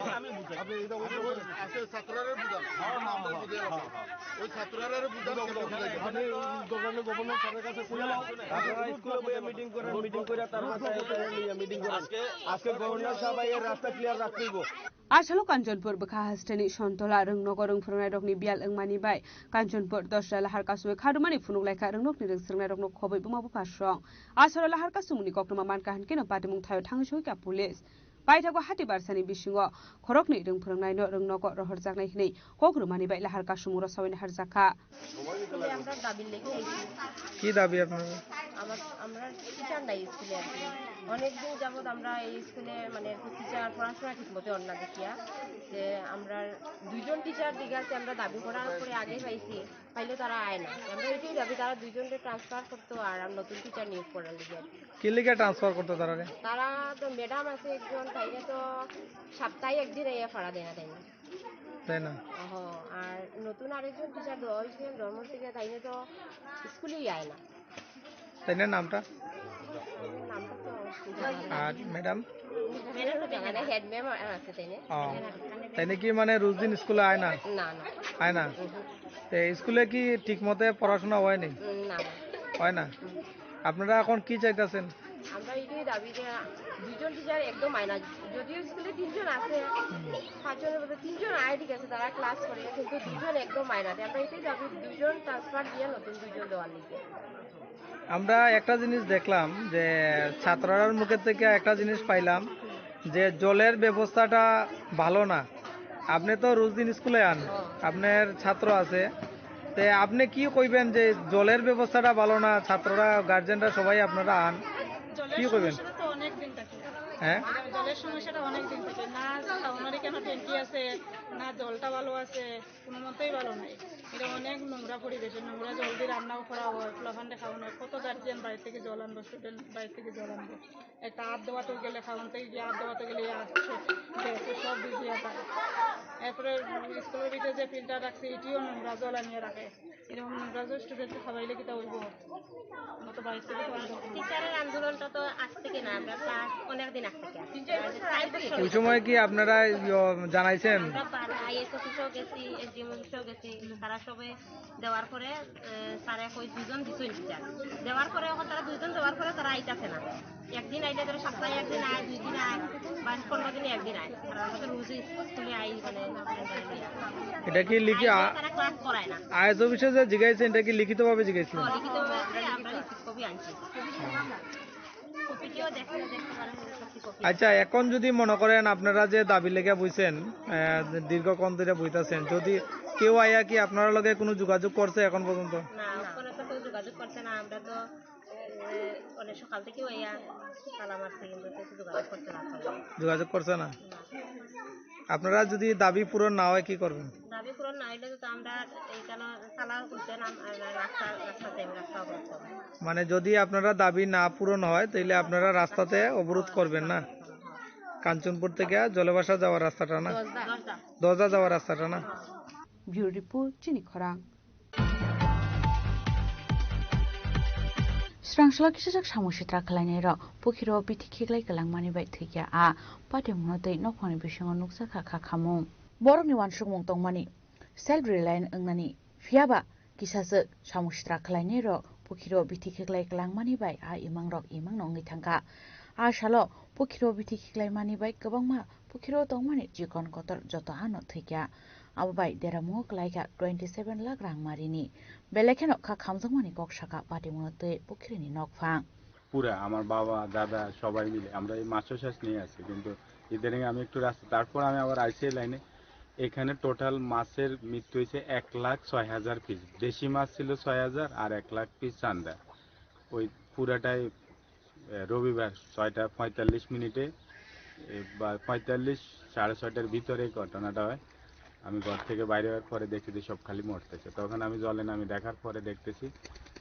Ashalo Kanchanpur Bakha Hastani Shantola Rungnogo Rungfrungnai Rokni Bial Ingmani Bai Kanchanpur Dosra lahar kasu khadumani phunuk laika rungnok ni rungsrungnai rokno khobai puma bhasang Ashalo lahar kasu muni kokto man kahan keno pati muthai thangi shoi ka police Baithago hati barsani bisingo khorokni rungfrungnai no rungnogo rohorjaknai hinai kokrumani bai lahar kasu mura sawini harjaka কি দাবি আপনার আমরা teacher নাই স্কুলে আর কি অনেকদিন যাবত আমরা এই স্কুলে মানে টিচার পড়াশোনা ঠিকমতো অন্য দেখিয়া যে আমরা দুইজন টিচার দিকে আছে আমরা দাবি করার পরে আগে পাইছি পাইলে তারা আয় না আমরা এটাই দাবি তারা দুইজনকে ট্রান্সফার করতো আর নতুন টিচার নিয়োগ করার লিগে কি লিগে ট্রান্সফার করতো তারা তারা তো ম্যাডাম আছে একজন তাইলে তো সপ্তাহে একদিন এসে পড়া দেয় না তাই না আর নতুন আরেকজন টিচার দেওয়া হয়েছে ধর্ম থেকে তাইলে তো স্কুলেই আয় না তাই না নামটা আর ম্যাডাম হেড ম্যাম আছে তাই নাকি মানে রোজ দিন স্কুলে আয় না আয় না স্কুলে কি ঠিক মতে পড়াশোনা হয় না হয় না আপনারা এখন কি চাইতেছেন আমরা এটাই দাবি যে দুইজন টিচার একদম আয় না যদিও স্কুলে তিনজন আছে পাঁচজনের মধ্যে তিনজন আয় ঠিক আছে তারা ক্লাস করে কিন্তু দুজন একদম আয় না আমরা এটাই দাবি দুইজন ট্রান্সফার দিয়ে নতুন দুইজন দেওয়ার লিগে আমরা একটা জিনিস দেখলাম যে ছাত্ররার মুখের থেকে একটা জিনিস পাইলাম যে জলের ব্যবস্থাটা ভালো না আপনি তো রোজ দিন স্কুলে আন আপনার ছাত্র আছে তে আপনি কি কইবেন যে জলের ব্যবস্থাটা ভালো না ছাত্ররা গার্জেনরা সবাই আপনারা আন কি কইবেন হ্যাঁ জলের সমস্যাটা অনেক দিন থেকে না টাউনারে কেন ট্যাঙ্কি আছে না জলটা ভালো আছে কোনো মতেই ভালো নাই এটা অনেক নোংরা পরিবেশে নোংরা জল দিয়ে রান্নাও করা হয় ফ্লাফান্ডে খাওয়ানো হয় কত গার্জিয়ান বাইরে থেকে জল আনবো স্টুডেন্ট বাইরে থেকে জল আনবো একটা হাত দেওয়াতে গেলে খাওয়ান থেকে গিয়ে হাত দেওয়াতে গেলে সব দিয়ে পায় এরপরে স্কুলের ভিতরে যে ফিল্টার রাখছে এটিও নোংরা জল আনিয়ে রাখে এরকম নোংরা জল স্টুডেন্টকে খাওয়াইলে কি তা হইব মতো বাইরে থেকে টিচারের আন্দোলনটা তো আজ থেকে না আমরা অনেকদিন আগ থেকে ওই সময় কি আপনারা জানাইছেন আইএস অফিসেও গেছি এসডিএম অফিসেও গেছি তারা সবে দেওয়ার পরে তারা কই দুজন দিচ্ছেন টিচার দেওয়ার পরে এখন তারা দুজন দেওয়ার পরে তারা আইতাছে না একদিন আইলে ধরে সপ্তাহে একদিন আয় 2 দিন আয় বা 15 দিনে একদিন আয় আর আমাদের রোজ স্কুলে আই মানে এটা কি লিখি তারা ক্লাস করায় না আইএস অফিসে যে জিজ্ঞাসেন এটা কি লিখিতভাবে জিজ্ঞাসেন লিখিতভাবে আমরা লিখিত কপি আনছি কপিটিও দেখতে পারেন আচ্ছা এখন যদি মনে করেন আপনারা যে দাবি লেগে বইছেন দীর্ঘক্ষণ ধরে বইতাছেন যদি কেউ আয়া কি আপনার লগে কোনো যোগাযোগ করছে এখন পর্যন্ত না কোনো তো কেউ যোগাযোগ করছে না আমরা তো অনেক সকাল থেকে আয়া সালাম আসছে কিন্তু যোগাযোগ করছে না যোগাযোগ করছে না আপনারা যদি দাবি পূরণ না হয় কি করবেন দাবি পূরণ না হইলে তো আমরা এইখানে সালা করতে না রাস্তা অবরোধ করব মানে যদি আপনারা দাবি না পূরণ হয় তাহলে আপনারা রাস্তাতে অবরোধ করবেন না কাঞ্চনপুর থেকে জলবাসা যাওয়ার রাস্তাটা না দরজা যাওয়ার রাস্তাটা না ব্যুরো রিপোর্ট চিনি খরাং Srangshala kisajak samusitra khlainero pokhiro bithi khiglai kalang mani bai thikya a patemno tei nokhoni bisingo nuksa kha khamung borok ni wansukmung tongmani self reliant angnani fiaba kisajak samusitra khlainero pokhiro bithi khiglai kalang mani bai a imang nongi thangka a shalo pokhiro bithi khiglai mani bai kwbangma পুখিরো তংমানি জিকন কতর যত আনো থৈকা আবাই দেরামু ক্লাইকা 27 লাখ রাং মারিনি বেলেখেনো খা খামজংমানি ককসাকা পাটিমুনতে পুখিরিনি নকফাং পুরা আমার বাবা দাদা সবাই মিলে আমরা এই মাছ চাষ নিয়ে আছি, কিন্তু ইদানিং আমি একটু রাস্তা তারপর আমি আবার আইসি লাইনে। এখানে টোটাল মাছের মৃত্যু হয়েছে 1,06,000 পিস। দেশি মাছ ছিল 6,000 আর 1 লাখ পিস চান্দা। ওই পুরাটাই রবিবার 6:45 বা 45 সাড়ে 6টার ভিতরে ঘটনাটা হয়। আমি ঘর থেকে বাইরে হওয়ার পরে দেখছি যে সব খালি মরতেছে। তখন আমি জলে নামি দেখার পরে দেখতেছি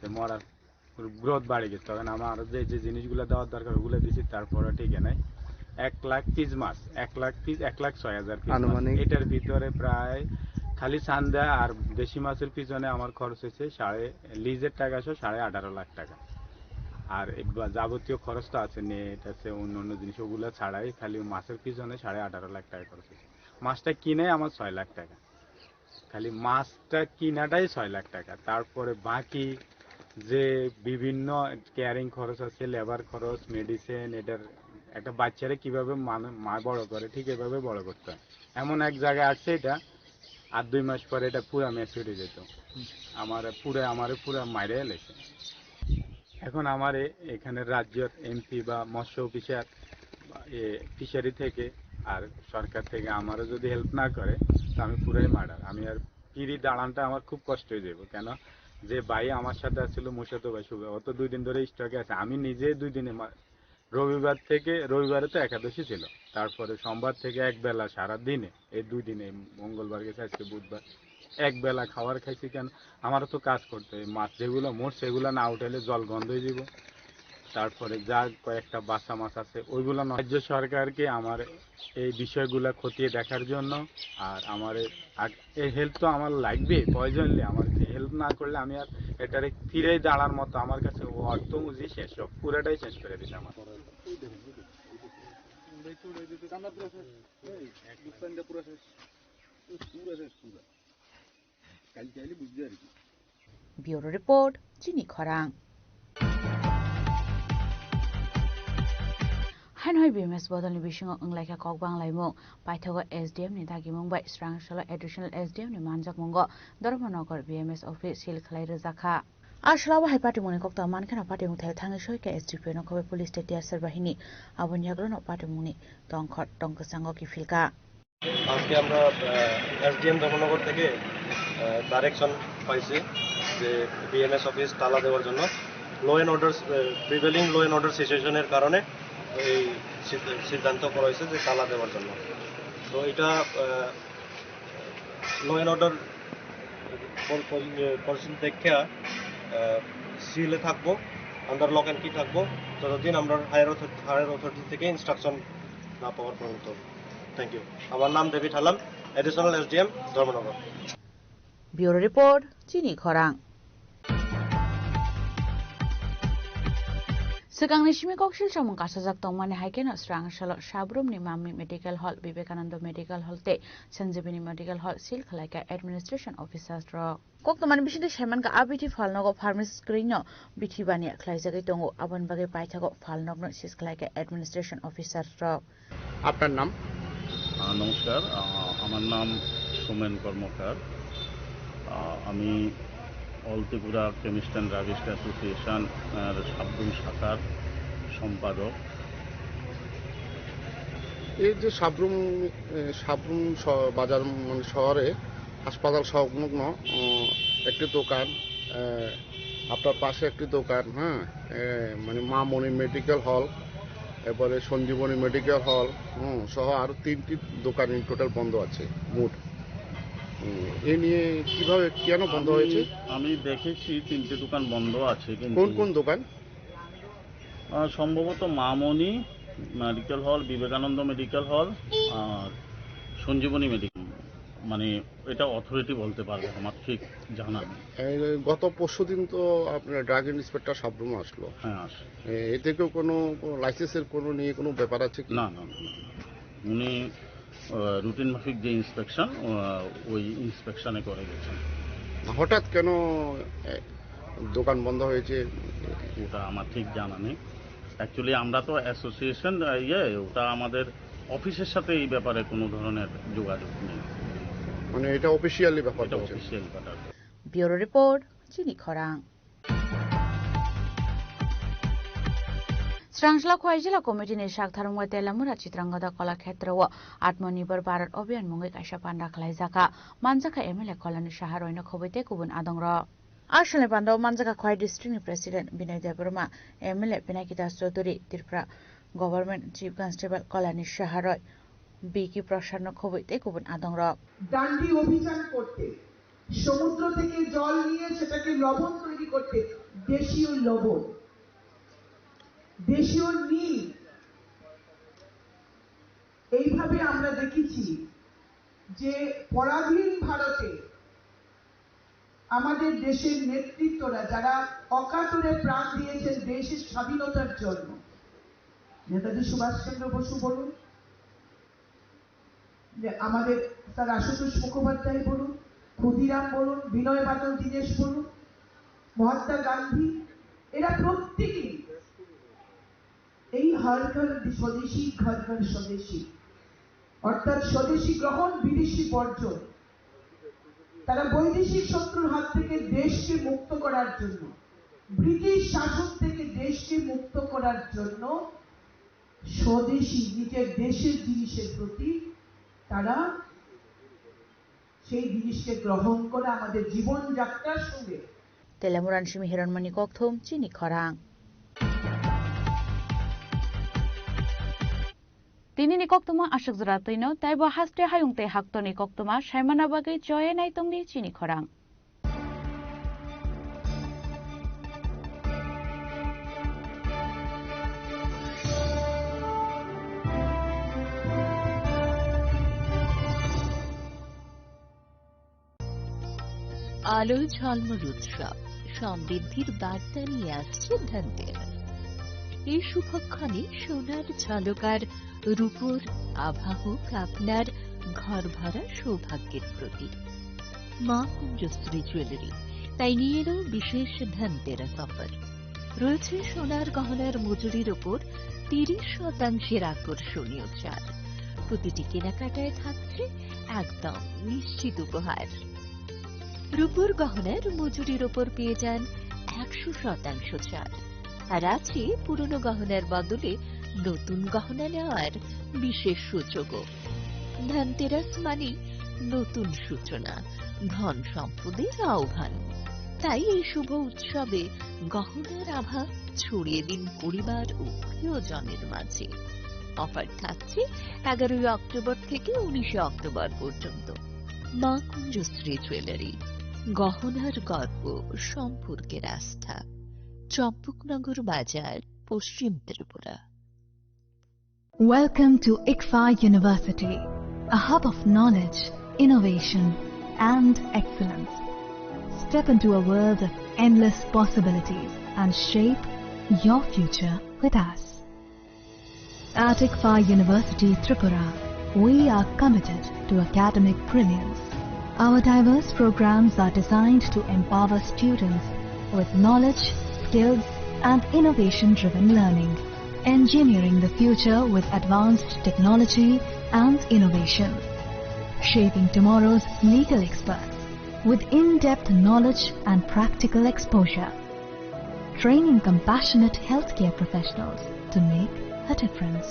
যে মরার গ্রোথ বাড়ে গেছে। তখন আমার যে যে জিনিসগুলো দেওয়ার দরকার ওগুলো দিছি, তারপরে ঠিক নাই 1 লাখ পিস মাছ, 1 লাখ পিস 1,06,000 পিস। এটার ভিতরে প্রায় খালি চান্দা আর দেশি মাছের পিছনে আমার খরচ হয়েছে লিজের টাকা 18.5 লাখ টাকা। আর যাবতীয় খরচটা আছে, নেট আছে, অন্য জিনিস, ওগুলো ছাড়াই খালি মাছের পিছনে 18.5 লাখ টাকা খরচ হয়েছে। মাছটা কিনে আমার 6 লাখ টাকা, খালি মাছটা কিনাটাই 6 লাখ টাকা। তারপরে বাকি যে বিভিন্ন কেয়ারিং খরচ আছে, লেবার খরচ, মেডিসিন, এটার একটা বাচ্চারা কিভাবে মা বড় করে ঠিক এভাবে বড় করতে হয়। এমন এক জায়গায় আসছে এটা 8-2 মাস পরে এটা পুরা ম্যাচিউর হয়ে যেত। আমার পুরা মাইরে এলেছে। এখন আমার এখানে রাজ্যের এমপি বা মৎস্য অফিসার ফিশারি থেকে আর সরকার থেকে আমারও যদি হেল্প না করে তো আমি পুরাই মার্ডার। আমি আর ফিরি দাঁড়ানটা আমার খুব কষ্ট হয়ে যাবো। কেন যে ভাই আমার সাথে আসছিল মুর্শিদ ভাই শুভ, ও তো 2 দিন ধরে স্টকে আছে। আমি নিজে 2 দিনে রবিবারে তো একাদশী ছিল, তারপরে সোমবার থেকে এক বেলা সারা দিনে, এই 2 দিনে মঙ্গলবার গেছে, আজকে বুধবার, এক বেলা খাবার খাইছি। কেন আমারও তো কাজ করতে হয়। মাছ যেগুলো মরছে সেগুলো না উঠাইলে জল গন্ধ হয়ে যাব। তারপরে যা কয়েকটা বাচ্চা মাছ আছে ওইগুলো রাজ্য সরকারকে আমার এই বিষয়গুলো খতিয়ে দেখার জন্য, আর আমার এই হেল্প তো আমার লাগবে প্রয়োজনলি। আমার হেল্প না করলে আমি আর এটারে ফিরে দাঁড়ার মতো আমার কাছে অর্থ বুঝি শেষ, সব পুরাটাই শেষ করে দিচ্ছে আমার। ব্যুরো রিপোর্ট চিনি খরাং। হানহই বিএমএস বদলनि बिसिङाव अंलायखा ककबां लाइमुं पाइथागो एसडीएम नि दागिमुं बाय स्रांसला एडिशनल एसडीएम नि मानजाकमुंगो धर्मनगर बिएमएस अफिस सिल खलाय रोजाखा आशला बाहाय पार्टीमुंनि कक्ता मानखाना पार्टीमुं थाय थाङै सयका एसडीपी नखबे पुलिस स्टेटिया सरबाहिनी आबनियाग्रनो पार्टीमुंनि तंखर तंकसांगो किफिलका। আজকে আমরা এসডিএম ধর্মনগর থেকে ডাইরেকশন পাইছি যে বিএমএস অফিস তালা দেওয়ার জন্য। প্রিভেলিং ল অ্যান্ড অর্ডার সিচুয়েশনের কারণে এই সিদ্ধান্ত করা হয়েছে যে তালা দেওয়ার জন্য। তো এটা ল অ্যান্ড অর্ডার পরিস্থিতি দেখে সিলে থাকবো, আন্ডার লক অ্যান্ড কি থাকবো ততদিন আমরা হায়ার অথরিটি থেকে ইনস্ট্রাকশন না পাওয়ার পর্যন্ত। Thank you. আমার নাম David Halam, additional SDM Dharmanagar. Bureau report চিনি খরাং। Segang nishimi kokshil samung kasajak tongmani haikena srangsalo Shabrumni Mami Medical Hall, Vivekananda Medical Hall te Sanjeevani Medical Hall sil khalaika administration officers ro koktomani bisinde shemanka abiti falnogo pharmacy screenno bithi bani khlaijagai tongo abon bagai paithago falnogno sis khalaika administration officers ro। আপনার নাম? নমস্কার, আমার নাম সোমেন কর্মকার। আমি all Tripura chemist and druggist association Sabroom শাখার সম্পাদক। এই যে সাবরুম বাজার মানে শহরে হাসপাতাল সংলগ্ন একটি দোকান, আপনার পাশে একটি দোকান, হ্যাঁ, মানে মা মণি মেডিকেল হল, এরপরে সঞ্জীবনী মেডিকেল হল সহ আরও 3টি দোকান টোটাল বন্ধ আছে মোট। এ নিয়ে কিভাবে কেন বন্ধ হয়েছে? আমি দেখেছি 3টে দোকান বন্ধ আছে। কোন কোন দোকান? সম্ভবত মামনি medical hall, Vivekananda medical hall আর সঞ্জীবনী মেডিকেল, মানে এটা অথরিটি বলতে পারবে, আমার ঠিক জানা নেই। গত পরশুদিন তো আপনার ড্রাগ ইন্সপেক্টর সাবরুম আসলো। হ্যাঁ, আসে। এতে কেউ কোনো লাইসেন্সের কোনো নিয়ে কোনো ব্যাপার আছে কি? না, উনি রুটিন মাফিক যে ইন্সপেকশন ওই ইন্সপেকশনে করে গেছেন। হঠাৎ কেন দোকান বন্ধ হয়েছে ওটা আমার ঠিক জানা নেই। অ্যাকচুয়ালি আমরা তো অ্যাসোসিয়েশন ওটা আমাদের অফিসের সাথে এই ব্যাপারে কোনো ধরনের যোগাযোগ নেই। মানে এটা অফিসিয়ালি ব্যাপার। এটা অফিসিয়াল ব্যাপার। ব্যুরো রিপোর্ট চিনি খরাং। Srangsla Khwai Jila Committee ni Shak Tharungwa Telamura Chitrangada Kalakshetra wa Atmanirbhar Bharat Abhiyan Mungai Kaisa Panda Khlaijaka Manjaka MLA Kolani Shaharoina Khobite Kubun Adongra Ashale Panda Manjaka Khwai District President Binay Debroma MLA Pinakita Chaudhary Tripura Government Chief Constable Kolani Shaharoi Biki Prashanno Khobite Kubun Adongra ডান্ডি অভিযান করতে সমুদ্র থেকে জল নিয়ে সেটাকে লবণ তৈরি করতে দেশীয় লবণ দেশীয় নীল এইভাবে আমরা দেখেছি যে পরাধীন ভারতে আমাদের দেশের নেতৃত্বরা যারা অকাতরে প্রাণ দিয়েছেন দেশের স্বাধীনতার জন্য নেতাজি সুভাষচন্দ্র বসু বলুন আমাদের স্যার আশুতোষ মুখোপাধ্যায় বলুন ক্ষুদিরাম বলুন বিনয় বাদল দীনেশ বলুন মহাত্মা গান্ধী এরা প্রত্যেকেই এই হর ঘর স্বদেশী ঘর ঘর স্বদেশী অর্থাৎ স্বদেশী গ্রহণ বিদেশি বর্জন তারা বৈদেশিক শত্রুর হাত থেকে দেশকে মুক্ত করার জন্য ব্রিটিশ শাসন থেকে দেশকে মুক্ত করার জন্য স্বদেশী নিজের দেশের জিনিসের প্রতি তারা সেই জিনিসকে গ্রহণ করে আমাদের জীবনযাত্রার সঙ্গে Telemuran Shimi Hiranmani Kokthum Chini Khorang Tini ni koktuma ashok zratino taibo haste hayungte haktoni koktuma shaimana bagai joye naitongni chini khorang আলো ঝলমল উৎসব সমৃদ্ধির বার্তা নিয়ে আসছে ধনতেরাস এই শুভক্ষণে সোনার ঝলকার রূপোর আভা হোক আপনার ঘর ভরা সৌভাগ্যের প্রতীক মা কুঞ্জশ্রী জুয়েলারি তাই নিয়ে এলো বিশেষ ধনতেরাস অফার রয়েছে সোনার গহনার মজুরির ওপর 30% আকর্ষণীয় ছাড় প্রতিটি কেনাকাটায় থাকছে একদম নিশ্চিত উপহার রূপোর গহনার মজুরির ওপর পেয়ে যান 100% ছাড় আর আছে পুরনো গহনার বদলে নতুন গহনা নেওয়ার বিশেষ সুযোগও ধনতেরাস মানে নতুন সূচনা ধন সম্পদের আহ্বান তাই এই শুভ উৎসবে গহনার আভা ছড়িয়ে দিন পরিবার ও প্রিয়জনের মাঝে অফার থাকছে 11 অক্টোবর থেকে 19 অক্টোবর পর্যন্ত মা কুঞ্জশ্রী জুয়েলারি গহনার গর্ব সম্পর্কের আস্থা চম্পকনগর বাজার পশ্চিম Tripura Welcome to ICFA University, a hub of knowledge, innovation, and excellence. Step into a world of endless possibilities and shape your future with us. At ICFA University, Tripura, we are committed to academic brilliance. Our diverse programs are designed to empower students with knowledge, skills, and innovation-driven learning. Engineering the future with advanced technology and innovation. Shaping tomorrow's legal experts with in-depth knowledge and practical exposure. Training compassionate healthcare professionals to make a difference.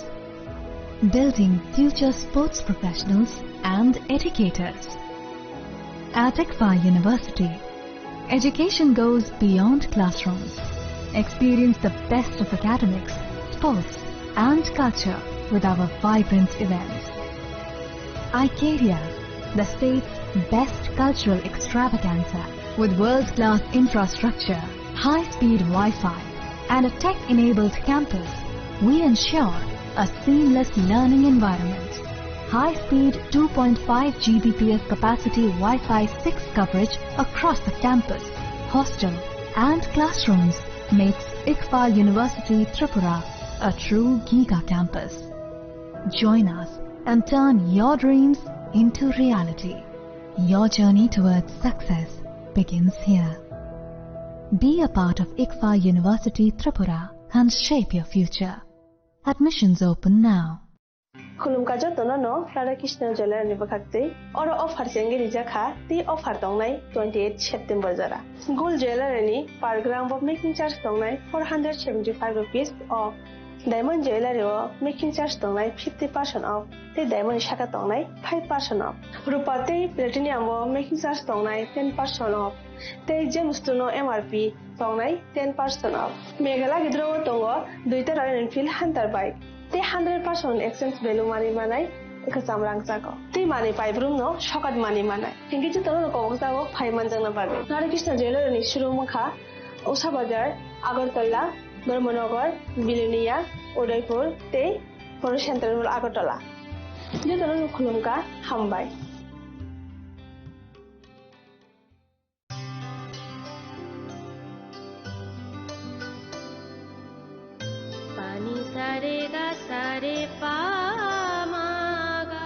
Building future sports professionals and educators. At ICFA University, education goes beyond classrooms. Experience the best of academics, sports and culture with our vibrant events. Icaria, the state's best cultural extravaganza with world-class infrastructure, high-speed Wi-Fi and a tech-enabled campus, we ensure a seamless learning environment. High-speed 2.5 Gbps capacity Wi-Fi 6 coverage across the campus, hostel and classrooms makes ICFA University Tripura a true Giga campus. Join us and turn your dreams into reality. Your journey towards success begins here. Be a part of ICFA University Tripura and shape your future. Admissions open now. खुलुमका जतनो नो Radha Krishna jeweller नि बखाक्ते और offer सेंगे रिजाखा ती offer दंनाय 28 सेप्टेम्बर जरा गोल्ड ज्वेलर नि per gram off making charge दंनाय 475 rupees off diamond jeweller making charge दंनाय 50% ऑफ ते डायमंड शाखा दंनाय 5% ऑफ रुपा ते प्लेटिनियम मेकिंग चार्ज दंनाय 10% ऑफ ते जेमस्टोनो एमआरपी दंनाय 10% ऑफ मेघाला गिद्रो दंगो दुइता रॉयल एनफील्ड हंटर बाइक ते 100% एक्सचेंज वैल्यू मानी मानाय एकसाम रां जागो ते माने पाइब्रुम नो शकत मानी मानाय हिंगे जतनो को जागो 5 मान जंगना बागे राधा कृष्ण ज्वेलर नि शुरू मुखा उषा बाजार आगरतला धर्मनगर बिलोनिया उदयपुर ते फर सेंट्रल आगरतला जतनो खुलुमका हामबाय पानी सारे गा सारे पा मागा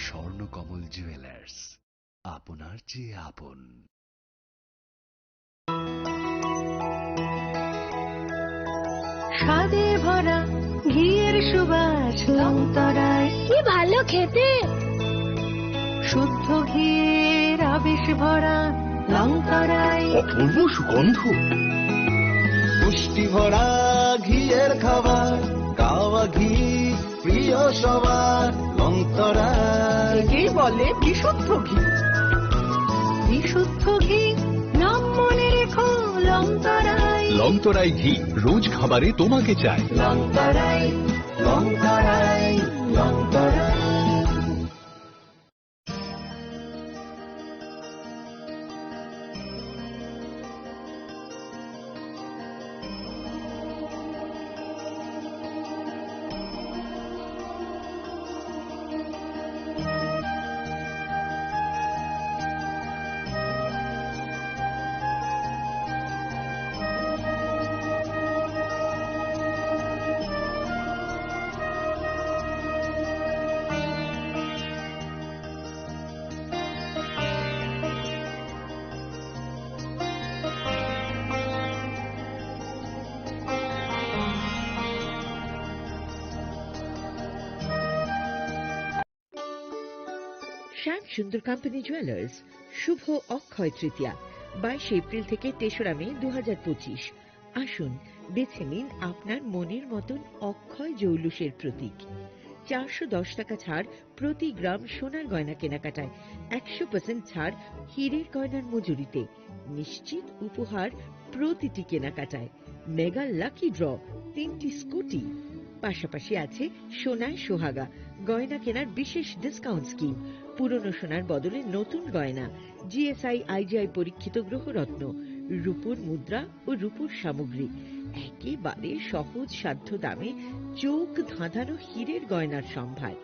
স্বর্ণকমল জুয়েলার্স আপনার চেয়ে আপন স্বাদে ভরা ঘিয়ের সুবাস লংতরায় কি ভালো খেতে শুদ্ধ ঘিয়ের আবেশ ভরা লংতরায় অপূর্ব সুগন্ধ পুষ্টি ভরা ঘিয়ের খাবার কাওয়া ঘি প্রিয় সবার লংতরায় কি বলে বিশুদ্ধ ঘি বিশুদ্ধ ঘি নাম মনে রেখো লংতরায় লংতরাই ঘি রোজ খাবারে তোমাকে চাই লংতরায় লংতরায় লংতরায় শ্যাম সুন্দর কোম্পানি জুয়েলার্স শুভ অক্ষয় তৃতীয়া 22 এপ্রিল থেকে 3রা মে 2025 আসুন বেছে নিন আপনার মনের মতন অক্ষয় জৌলুসের প্রতীক 410 টাকা ছাড় প্রতি গ্রাম সোনার গয়না কেনাকাটায় 100% ছাড় হীরের গয়নার মজুরিতে নিশ্চিত উপহার প্রতিটি কেনাকাটায় মেগা লাকি ড্র 3টি স্কুটি পাশাপাশি আছে সোনায় সোহাগা গয়না কেনার বিশেষ ডিসকাউন্ট স্কিম পুরনো সোনার বদলে নতুন গয়না জিএসআই আইজিআই পরীক্ষিত গ্রহরত্ন রূপোর মুদ্রা ও রূপোর সামগ্রী একেবারে সহজ সাধ্য দামে চোখ ধাঁধানো হীরের গয়নার সম্ভার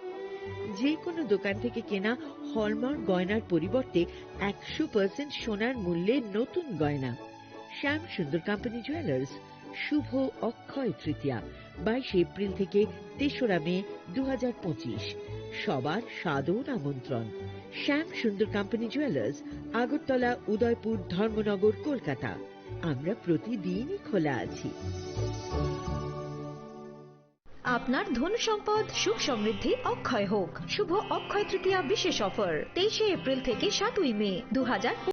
যে কোনো দোকান থেকে কেনা হলমার্ক গয়নার পরিবর্তে 100% সোনার মূল্যে নতুন গয়না শ্যাম সুন্দর কোম্পানি জুয়েলার্স শুভ অক্ষয় তৃতীয়া 22 এপ্রিল থেকে 3রা মে 2025 সবার সাদর আমন্ত্রণ শ্যাম সুন্দর কোম্পানি জুয়েলার্স আগরতলা উদয়পুর ধর্মনগর কলকাতা আমরা প্রতিদিনই খোলা আছি আপনার ধন সম্পদ সুখ সমৃদ্ধি অক্ষয় হোক শুভ অক্ষয় তৃতীয়া বিশেষ অফার 23 এপ্রিল থেকে 7 মে 2025